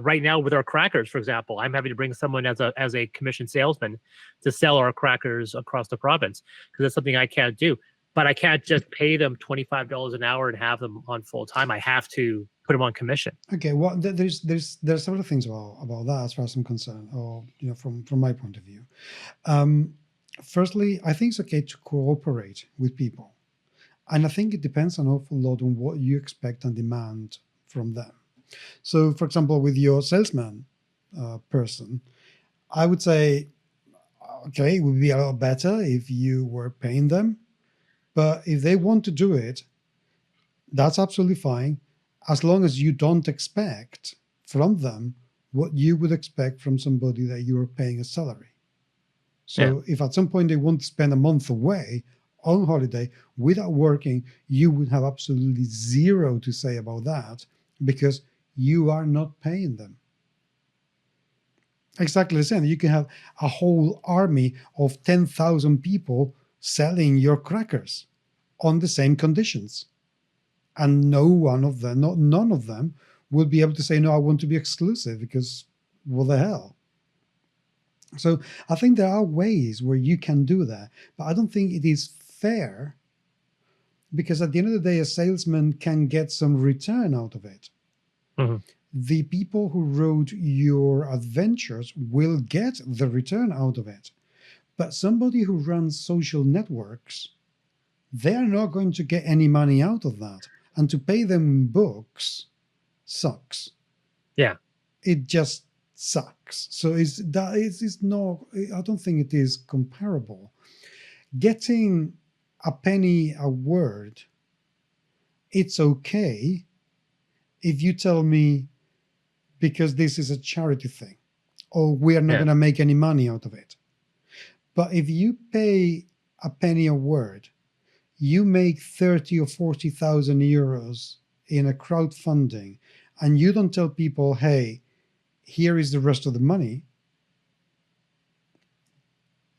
[SPEAKER 2] right now with our crackers, for example, I'm having to bring someone as a commissioned salesman to sell our crackers across the province, because that's something I can't do. But I can't just pay them $25 an hour and have them on full time. I have to put them on commission.
[SPEAKER 1] Okay, well, there's several things about that as far as I'm concerned, or from my point of view. Firstly, I think it's okay to cooperate with people. And I think it depends an awful lot on what you expect and demand from them. So, for example, with your salesman person, I would say, okay, it would be a lot better if you were paying them. But if they want to do it, that's absolutely fine, as long as you don't expect from them what you would expect from somebody that you are paying a salary. So if at some point they want to spend a month away on holiday without working, you would have absolutely zero to say about that, because you are not paying them. Exactly the same. You can have a whole army of 10,000 people selling your crackers on the same conditions. And none of them will be able to say, no, I want to be exclusive, because what the hell? So I think there are ways where you can do that, but I don't think it is fair, because at the end of the day, a salesman can get some return out of it. Mm-hmm. The people who wrote your adventures will get the return out of it. But somebody who runs social networks, they're not going to get any money out of that. And to pay them in books sucks.
[SPEAKER 2] Yeah.
[SPEAKER 1] It just sucks. So it's not, I don't think it is comparable. Getting a penny a word, it's okay if you tell me, because this is a charity thing, or we are not going to make any money out of it. But if you pay a penny a word, you make 30 or 40,000 euros in a crowdfunding, and you don't tell people, hey, here is the rest of the money,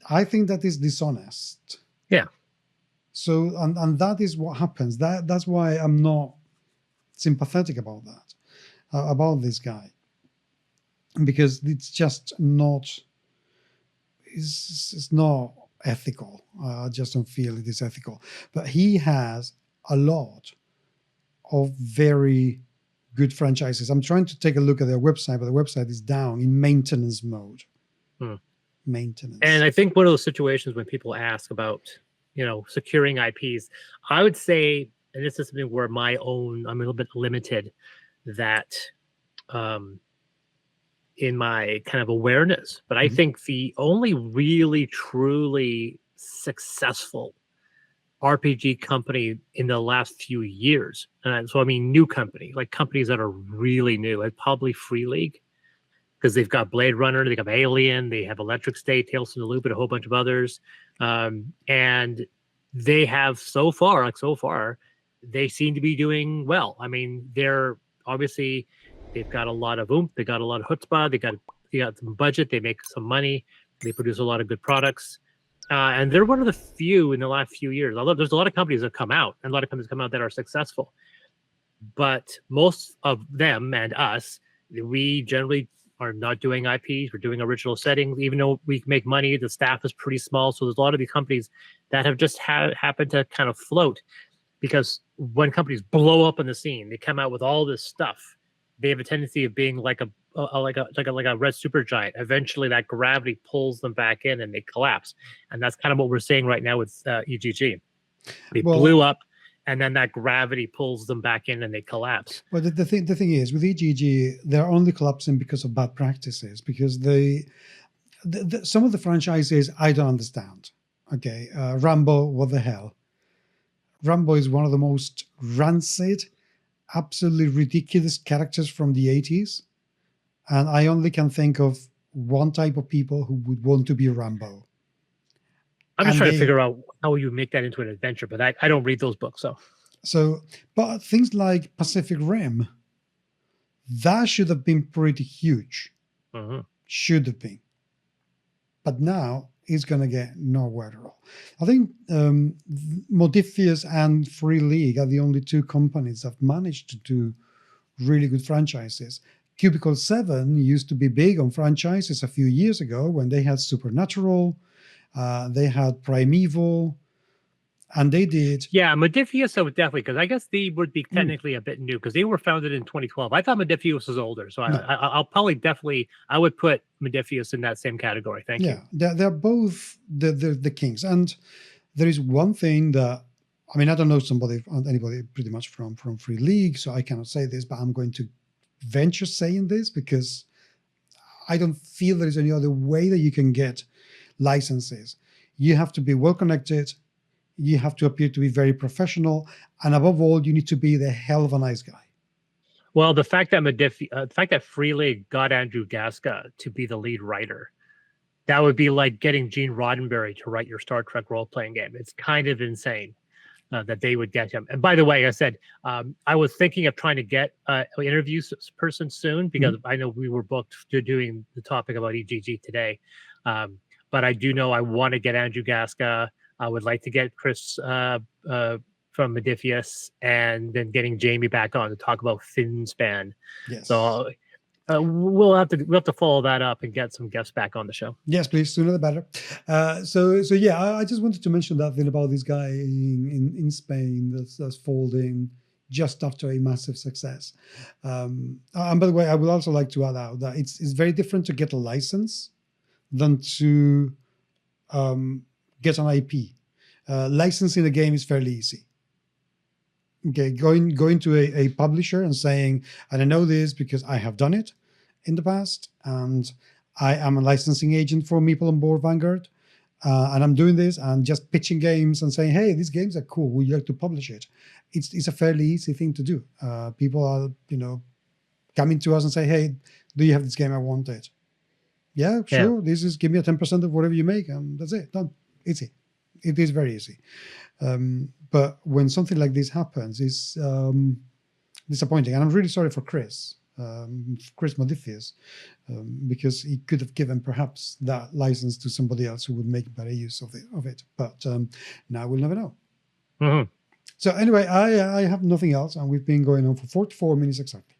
[SPEAKER 1] I think that is dishonest.
[SPEAKER 2] Yeah.
[SPEAKER 1] So, and that is what happens. That's why I'm not sympathetic about that, about this guy, because it's just not, it's not ethical. I just don't feel it is ethical. But he has a lot of very good franchises. I'm trying to take a look at their website, but the website is down in maintenance mode. Maintenance.
[SPEAKER 2] And I think one of those situations when people ask about, securing IPs, I would say, and this is something where I'm a little bit limited, that in my kind of awareness, but I think the only really truly successful RPG company in the last few years. And so, I mean, new company, like companies that are really new, like probably Free League, because they've got Blade Runner, they have Alien, they have Electric State, Tales from the Loop, and a whole bunch of others. And they have so far, they seem to be doing well. I mean, they're obviously, they've got a lot of oomph, they got a lot of chutzpah, they got some budget, they make some money, they produce a lot of good products. And they're one of the few in the last few years, although there's a lot of companies that come out, and a lot of companies come out that are successful. But most of them and us, we generally are not doing IPs. We're doing original settings. Even though we make money, the staff is pretty small. So there's a lot of these companies that have just happened to kind of float, because when companies blow up in the scene, they come out with all this stuff. They have a tendency of being like a red supergiant. Eventually, that gravity pulls them back in, and they collapse. And that's kind of what we're seeing right now with EGG. They blew up, and then that gravity pulls them back in, and they collapse.
[SPEAKER 1] Well, the thing is, with EGG, they're only collapsing because of bad practices. Because some of the franchises I don't understand. Okay, Rambo, what the hell? Rambo is one of the most rancid, absolutely ridiculous characters from the 80s. And I only can think of one type of people who would want to be Rambo.
[SPEAKER 2] I'm just trying to figure out how you make that into an adventure, but I don't read those books. So,
[SPEAKER 1] but things like Pacific Rim, that should have been pretty huge.
[SPEAKER 2] Mm-hmm.
[SPEAKER 1] Should have been. But now it's going to get nowhere at all. I think Modiphius and Free League are the only two companies that have managed to do really good franchises. Cubicle 7 used to be big on franchises a few years ago when they had Supernatural, they had Primeval, and they did.
[SPEAKER 2] Yeah, Modiphius, so definitely, because I guess they would be technically a bit new, because they were founded in 2012. I thought Modiphius was older, so I'll probably I would put Modiphius in that same category. Thank you.
[SPEAKER 1] Yeah, they're both the kings. And there is one thing that, I mean, I don't know anybody pretty much from Free League, so I cannot say this, but I'm going to venture saying this because I don't feel there is any other way that you can get licenses. You have to be well connected, you have to appear to be very professional, and above all, you need to be the hell of a nice guy.
[SPEAKER 2] Well, the fact that Free League got Andrew Gasca to be the lead writer, that would be like getting Gene Roddenberry to write your Star Trek role-playing game. It's kind of insane that they would get him. And by the way, I said I was thinking of trying to get an interview person soon, because I know we were booked to doing the topic about EGG today. But I do know I want to get Andrew Gasca. I would like to get Chris from Modiphius, and then getting Jamie back on to talk about FinSpan.
[SPEAKER 1] Yes.
[SPEAKER 2] So we'll have to follow that up and get some guests back on the show.
[SPEAKER 1] Yes, please, sooner the better. So yeah, I just wanted to mention that thing about this guy in Spain that's folding just after a massive success. And by the way, I would also like to add out that it's very different to get a license than to get an IP. Licensing a game is fairly easy. Okay, going to a publisher and saying, and I know this because I have done it in the past, and I am a licensing agent for Meeple on Board Vanguard, and I'm doing this and just pitching games and saying, hey, these games are cool, would you like to publish it? It's a fairly easy thing to do. People are, coming to us and say, hey, do you have this game? I want it. Yeah, sure. Yeah. This is, give me a 10% of whatever you make, and that's it. Done. Easy. It is very easy. But when something like this happens, it's disappointing. And I'm really sorry for Chris Modiphius, because he could have given perhaps that license to somebody else who would make better use of it. But now we'll never know.
[SPEAKER 2] Mm-hmm.
[SPEAKER 1] So anyway, I have nothing else, and we've been going on for 44 minutes exactly.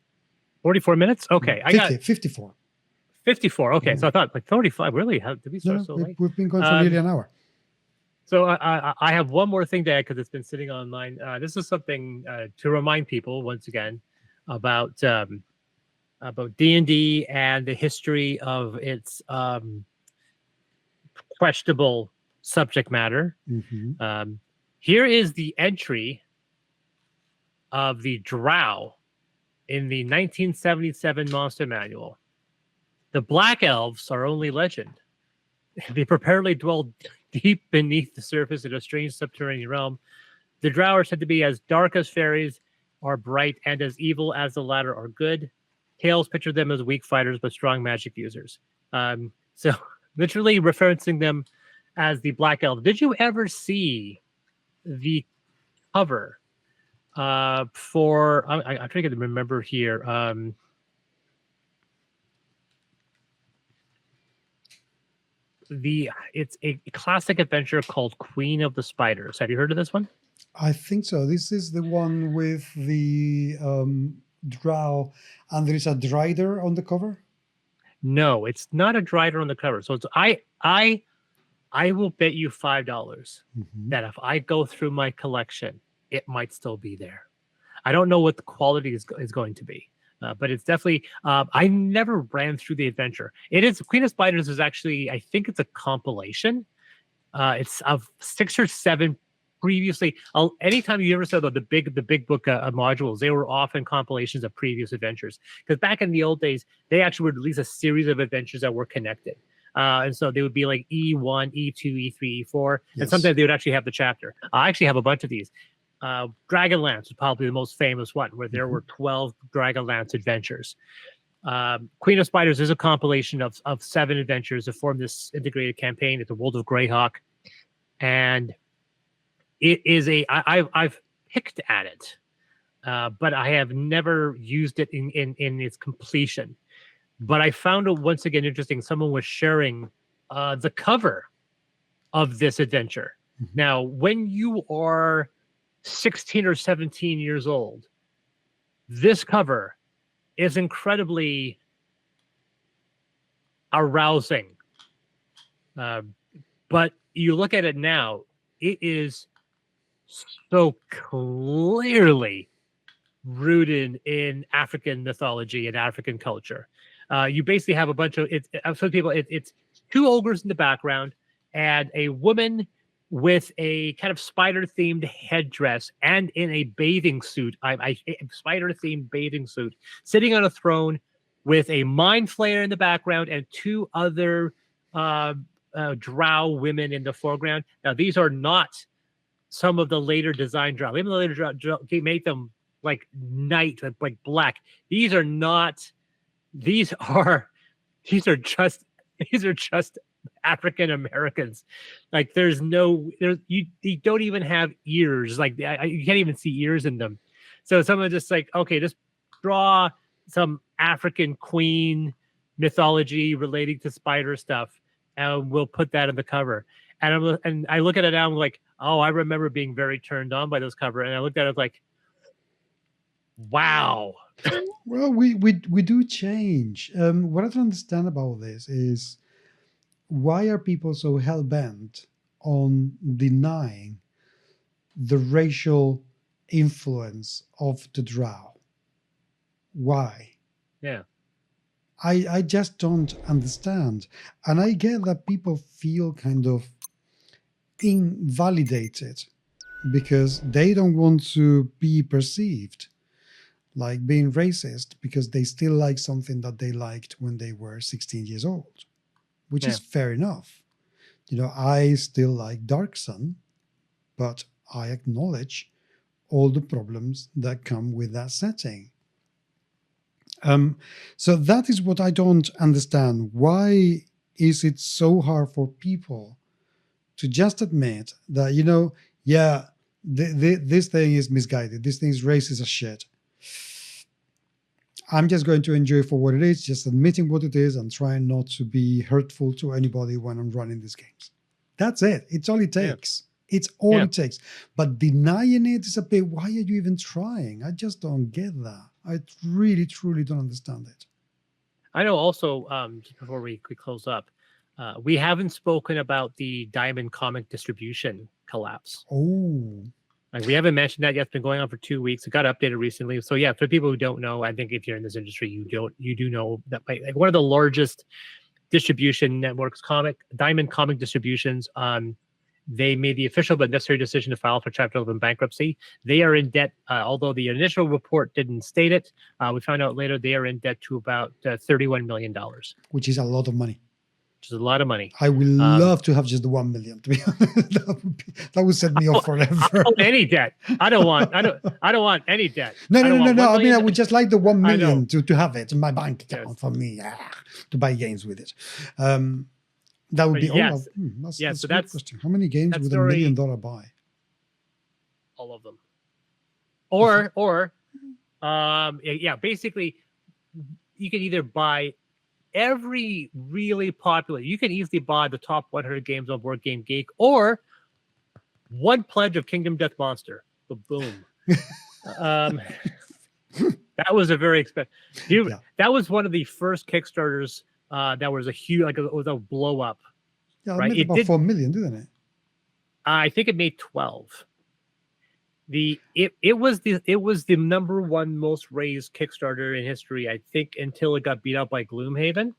[SPEAKER 2] 44 minutes? Okay.
[SPEAKER 1] 54.
[SPEAKER 2] 54. Okay. So I thought like 35. Really? How did we start so late?
[SPEAKER 1] We've been going for nearly an hour.
[SPEAKER 2] So I have one more thing to add, because it's been sitting on mine. This is something to remind people once again about D&D and the history of its questionable subject matter.
[SPEAKER 1] Mm-hmm.
[SPEAKER 2] Here is the entry of the Drow in the 1977 Monster Manual. The Black Elves are only legend. They preparedly dwell deep beneath the surface in a strange subterranean realm. The drow are said to be as dark as fairies, are bright, and as evil as the latter are good. Tales picture them as weak fighters but strong magic users. So literally referencing them as the Black Elves. Did you ever see the cover for? I'm trying to remember here. It's a classic adventure called Queen of the Spiders. Have you heard of this one?
[SPEAKER 1] I think so. This is the one with the drow, and there is a drider on the cover.
[SPEAKER 2] No, it's not a drider on the cover. So it's I will bet you $5 that if I go through my collection, it might still be there. I don't know what the quality is going to be, but it's definitely. I never ran through the adventure. It is Queen of Spiders is actually, I think it's a compilation. It's of 6 or 7 previously. Anytime you ever saw the big book modules, they were often compilations of previous adventures. Because back in the old days, they actually would release a series of adventures that were connected. And so they would be like E1, E2, E3, E4, and sometimes they would actually have the chapter. I actually have a bunch of these. Dragonlance is probably the most famous one, where there were 12 Dragonlance adventures. Queen of Spiders is a compilation of 7 adventures that form this integrated campaign. It's the World of Greyhawk, and it is I've picked at it, but I have never used it in its completion. But I found it once again interesting. Someone was sharing the cover of this adventure. Now, when you are 16 or 17 years old, this cover is incredibly arousing. But you look at it now, it is so clearly rooted in African mythology and African culture. You basically have a bunch of some people. It's 2 ogres in the background and a woman with a kind of spider-themed headdress and in a bathing suit, a spider-themed bathing suit, sitting on a throne with a mind flayer in the background and 2 other drow women in the foreground. Now, these are not some of the later design drow. Even the later drow made them like night, like black. These are not. These are just African Americans. Like you don't even have ears. Like you can't even see ears in them. So someone just like, okay, just draw some African queen mythology relating to spider stuff, and we'll put that in the cover. And I look at it now, I'm like, oh, I remember being very turned on by this cover. And I looked at it like, wow.
[SPEAKER 1] Well, we do change. What I don't understand about this is, why are people so hell-bent on denying the racial influence of the drow? Why?
[SPEAKER 2] Yeah.
[SPEAKER 1] I just don't understand. And I get that people feel kind of invalidated because they don't want to be perceived like being racist because they still like something that they liked when they were 16 years old, which is fair enough. I still like Dark Sun, but I acknowledge all the problems that come with that setting. So that is what I don't understand. Why is it so hard for people to just admit that, this thing is misguided, this thing is racist as shit? I'm just going to enjoy it for what it is, just admitting what it is and trying not to be hurtful to anybody when I'm running these games. That's it. It's all it takes. It's all it takes. But denying it is a bit, why are you even trying? I just don't get that. I really, truly don't understand it.
[SPEAKER 2] I know also, just before we close up, we haven't spoken about the Diamond comic distribution collapse.
[SPEAKER 1] Oh.
[SPEAKER 2] Like we haven't mentioned that yet. It's been going on for 2 weeks. It got updated recently. So yeah, for people who don't know, I think if you're in this industry, you do know that like one of the largest distribution networks, Diamond Comic Distributions, they made the official but necessary decision to file for Chapter 11 bankruptcy. They are in debt, although the initial report didn't state it. We found out later they are in debt to about $31 million.
[SPEAKER 1] Which is a lot of money.
[SPEAKER 2] which is a lot of money.
[SPEAKER 1] I would love to have just the 1 million. To be honest, that would set me off forever.
[SPEAKER 2] I don't want any debt. I don't want any debt.
[SPEAKER 1] No. I mean, I
[SPEAKER 2] million.
[SPEAKER 1] would just like the 1
[SPEAKER 2] I know.
[SPEAKER 1] million to have it in my bank account for me to buy games with it. That would be
[SPEAKER 2] yes.
[SPEAKER 1] That's
[SPEAKER 2] So
[SPEAKER 1] a good question. How many games would $1 million buy?
[SPEAKER 2] All of them. Or basically, you can either buy every really popular. You can easily buy the top 100 games on Board Game Geek, or one pledge of Kingdom Death Monster. Boom. That was a very expensive. That was one of the first Kickstarters. That was a huge, it was a blow up.
[SPEAKER 1] Yeah,
[SPEAKER 2] right?
[SPEAKER 1] It made about 4 million, didn't it?
[SPEAKER 2] I think it made 12. It was the number one most raised Kickstarter in history, I think, until it got beat out by Gloomhaven.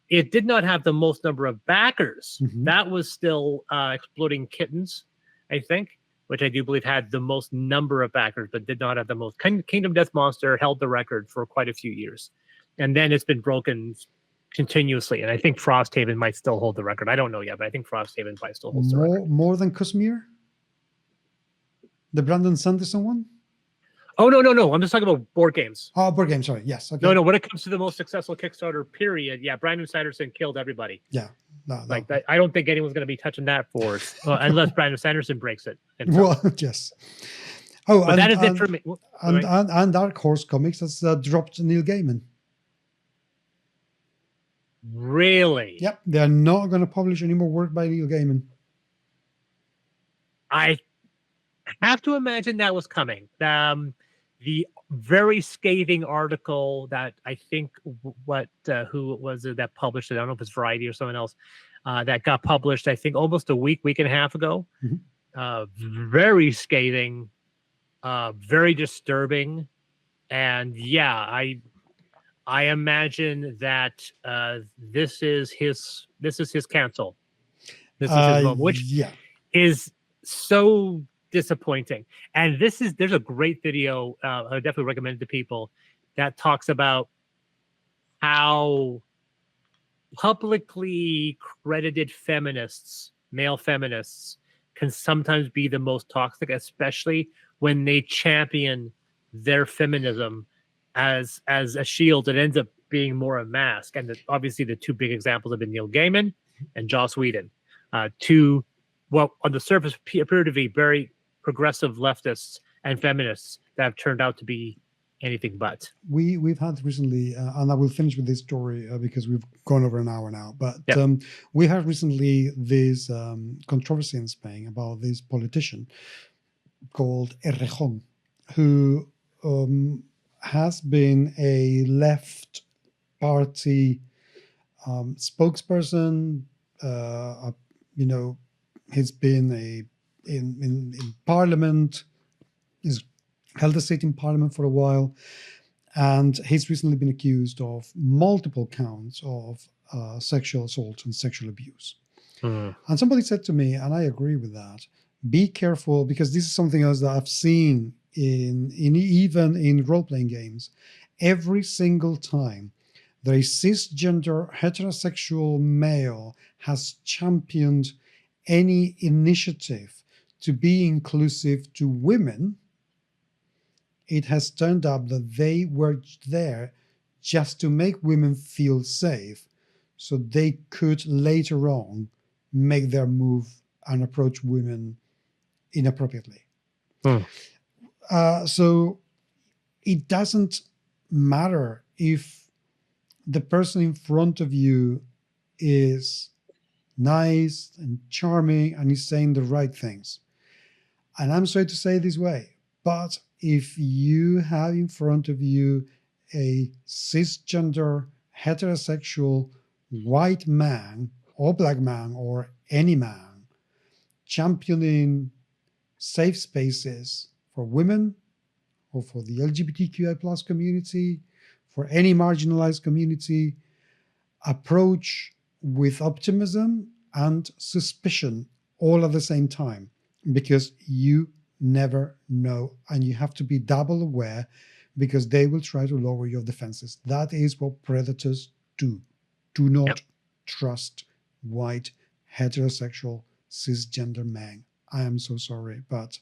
[SPEAKER 2] It did not have the most number of backers.
[SPEAKER 1] Mm-hmm.
[SPEAKER 2] That was still Exploding Kittens, I think, which I do believe had the most number of backers, but did not have the most. Kingdom Death Monster held the record for quite a few years, and then it's been broken continuously. And I think Frosthaven might still hold the record. I don't know yet, but I think Frosthaven might still hold the record.
[SPEAKER 1] More than Cosmere? The Brandon Sanderson one?
[SPEAKER 2] Oh, no. I'm just talking about Board Games.
[SPEAKER 1] Oh, Board Games, sorry. Yes. Okay.
[SPEAKER 2] No. When it comes to the most successful Kickstarter, period, Brandon Sanderson killed everybody.
[SPEAKER 1] Yeah. No.
[SPEAKER 2] I don't think anyone's going to be touching that for us, unless Brandon Sanderson breaks it.
[SPEAKER 1] Well, yes. Oh,
[SPEAKER 2] but that is it for me.
[SPEAKER 1] And Dark Horse Comics has dropped Neil Gaiman.
[SPEAKER 2] Really?
[SPEAKER 1] Yep. They're not going to publish any more work by Neil Gaiman.
[SPEAKER 2] I have to imagine that was coming. The very scathing article that I think who was it that published it? I don't know if it's Variety or someone else that got published. I think almost a week and a half ago. Mm-hmm. Very scathing, very disturbing, and I imagine that this is his cancel. This is his moment, which is so disappointing. And there's a great video I definitely recommend to people that talks about how publicly credited feminists, male feminists, can sometimes be the most toxic, especially when they champion their feminism as a shield. It ends up being more a mask. And obviously the two big examples have been Neil Gaiman and Joss Whedon. Two, well, on the surface appear to be very progressive leftists and feminists that have turned out to be anything but.
[SPEAKER 1] We've had recently, and I will finish with this story because we've gone over an hour now, but we had recently this controversy in Spain about this politician called Errejón, who has been a left party spokesperson. He's been in Parliament. He's held a seat in Parliament for a while, and he's recently been accused of multiple counts of sexual assault and sexual abuse. And somebody said to me, and I agree with that, be careful, because this is something else that I've seen even in role-playing games. Every single time that a cisgender heterosexual male has championed any initiative to be inclusive to women, it has turned up that they were there just to make women feel safe, so they could later on make their move and approach women inappropriately. So it doesn't matter if the person in front of you is nice and charming and is saying the right things. And I'm sorry to say it this way, but if you have in front of you a cisgender, heterosexual, white man or black man or any man championing safe spaces for women or for the LGBTQI plus community, for any marginalized community, approach with optimism and suspicion all at the same time, because you never know, and you have to be double aware, because they will try to lower your defenses. That is what predators do. Do not trust white, heterosexual, cisgender men. I am so sorry, but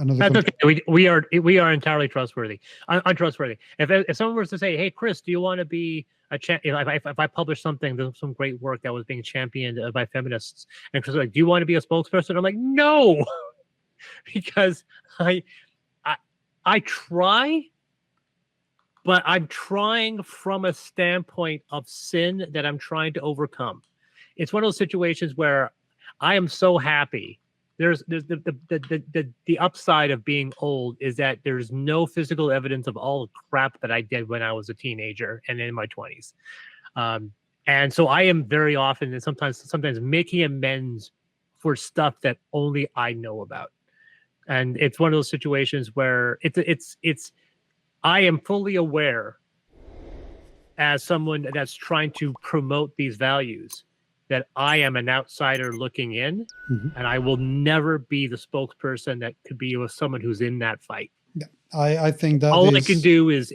[SPEAKER 2] That's okay. We are entirely trustworthy. Untrustworthy. If someone was to say, "Hey, Chris, do you want to be a if I publish something, some great work that was being championed by feminists," and Chris was like, "Do you want to be a spokesperson?" I'm like, "No," because I try, but I'm trying from a standpoint of sin that I'm trying to overcome. It's one of those situations where I am so happy. There's the upside of being old is that there's no physical evidence of all the crap that I did when I was a teenager and in my 20s. And so I am very often and sometimes making amends for stuff that only I know about. And it's one of those situations where it's I am fully aware as someone that's trying to promote these values that I am an outsider looking in, and I will never be the spokesperson that could be with someone who's in that fight.
[SPEAKER 1] Yeah, I think that
[SPEAKER 2] all I can do is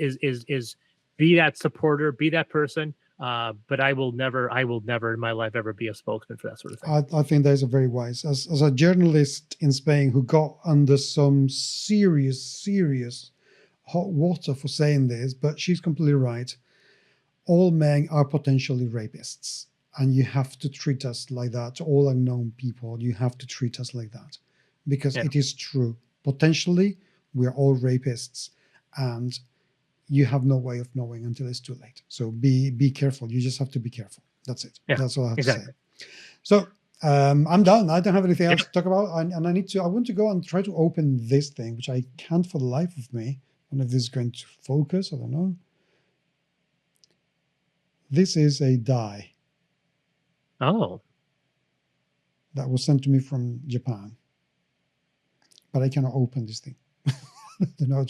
[SPEAKER 2] be that supporter, be that person. But I will never in my life ever be a spokesman for that sort of thing.
[SPEAKER 1] I think that is a very wise. As a journalist in Spain who got under some serious hot water for saying this, but she's completely right. All men are potentially rapists. And you have to treat us like that. All unknown people, you have to treat us like that. Because it is true. Potentially, we're all rapists. And you have no way of knowing until it's too late. So be careful. You just have to be careful. That's it. Yeah, that's all I have to say. So I'm done. I don't have anything else to talk about. And I want to go and try to open this thing, which I can't for the life of me. I don't know if this is going to focus. I don't know. This is a die.
[SPEAKER 2] Oh.
[SPEAKER 1] That was sent to me from Japan. But I cannot open this thing.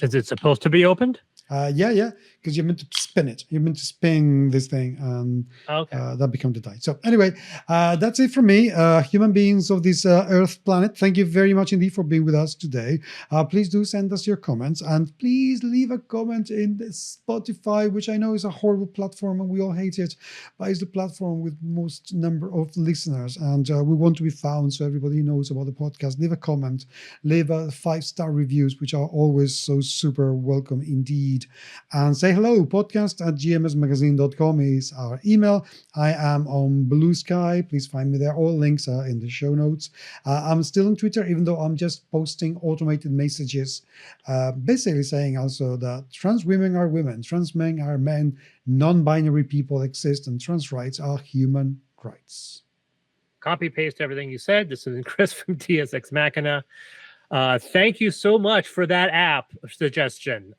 [SPEAKER 2] Is it supposed to be opened?
[SPEAKER 1] Yeah, because you're meant to spin it. You're meant to spin this thing, and that becomes the die. So anyway, that's it from me. Human beings of this Earth planet, thank you very much indeed for being with us today. Please do send us your comments, and please leave a comment in Spotify, which I know is a horrible platform, and we all hate it, but it's the platform with most number of listeners, and we want to be found so everybody knows about the podcast. Leave a comment, leave 5-star reviews, which are always so super welcome indeed. And say hello. podcast@gmsmagazine.com is our email. I am on Blue Sky. Please find me there. All links are in the show notes. I'm still on Twitter, even though I'm just posting automated messages, basically saying also that trans women are women, trans men are men, non-binary people exist, and trans rights are human rights.
[SPEAKER 2] Copy paste everything you said. This is Chris from TSX Machina. Thank you so much for that app suggestion.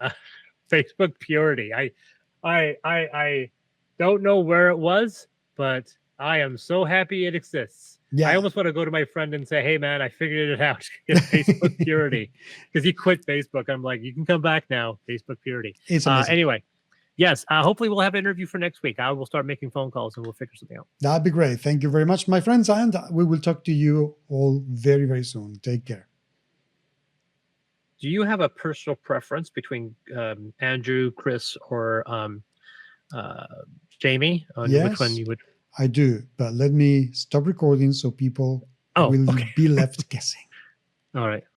[SPEAKER 2] Facebook Purity. I don't know where it was, but I am so happy it exists. Yeah. I almost want to go to my friend and say, "Hey man, I figured it out." Facebook Purity, because he quit Facebook. I'm like, you can come back now. Facebook Purity. Anyway, yes. Hopefully we'll have an interview for next week. I will start making phone calls and we'll figure something out.
[SPEAKER 1] That'd be great. Thank you very much, my friends, and we will talk to you all very, very soon. Take care.
[SPEAKER 2] Do you have a personal preference between Andrew, Chris, or Jamie?
[SPEAKER 1] Yes,
[SPEAKER 2] which one you would?
[SPEAKER 1] I do, but let me stop recording so people will be left guessing.
[SPEAKER 2] All right.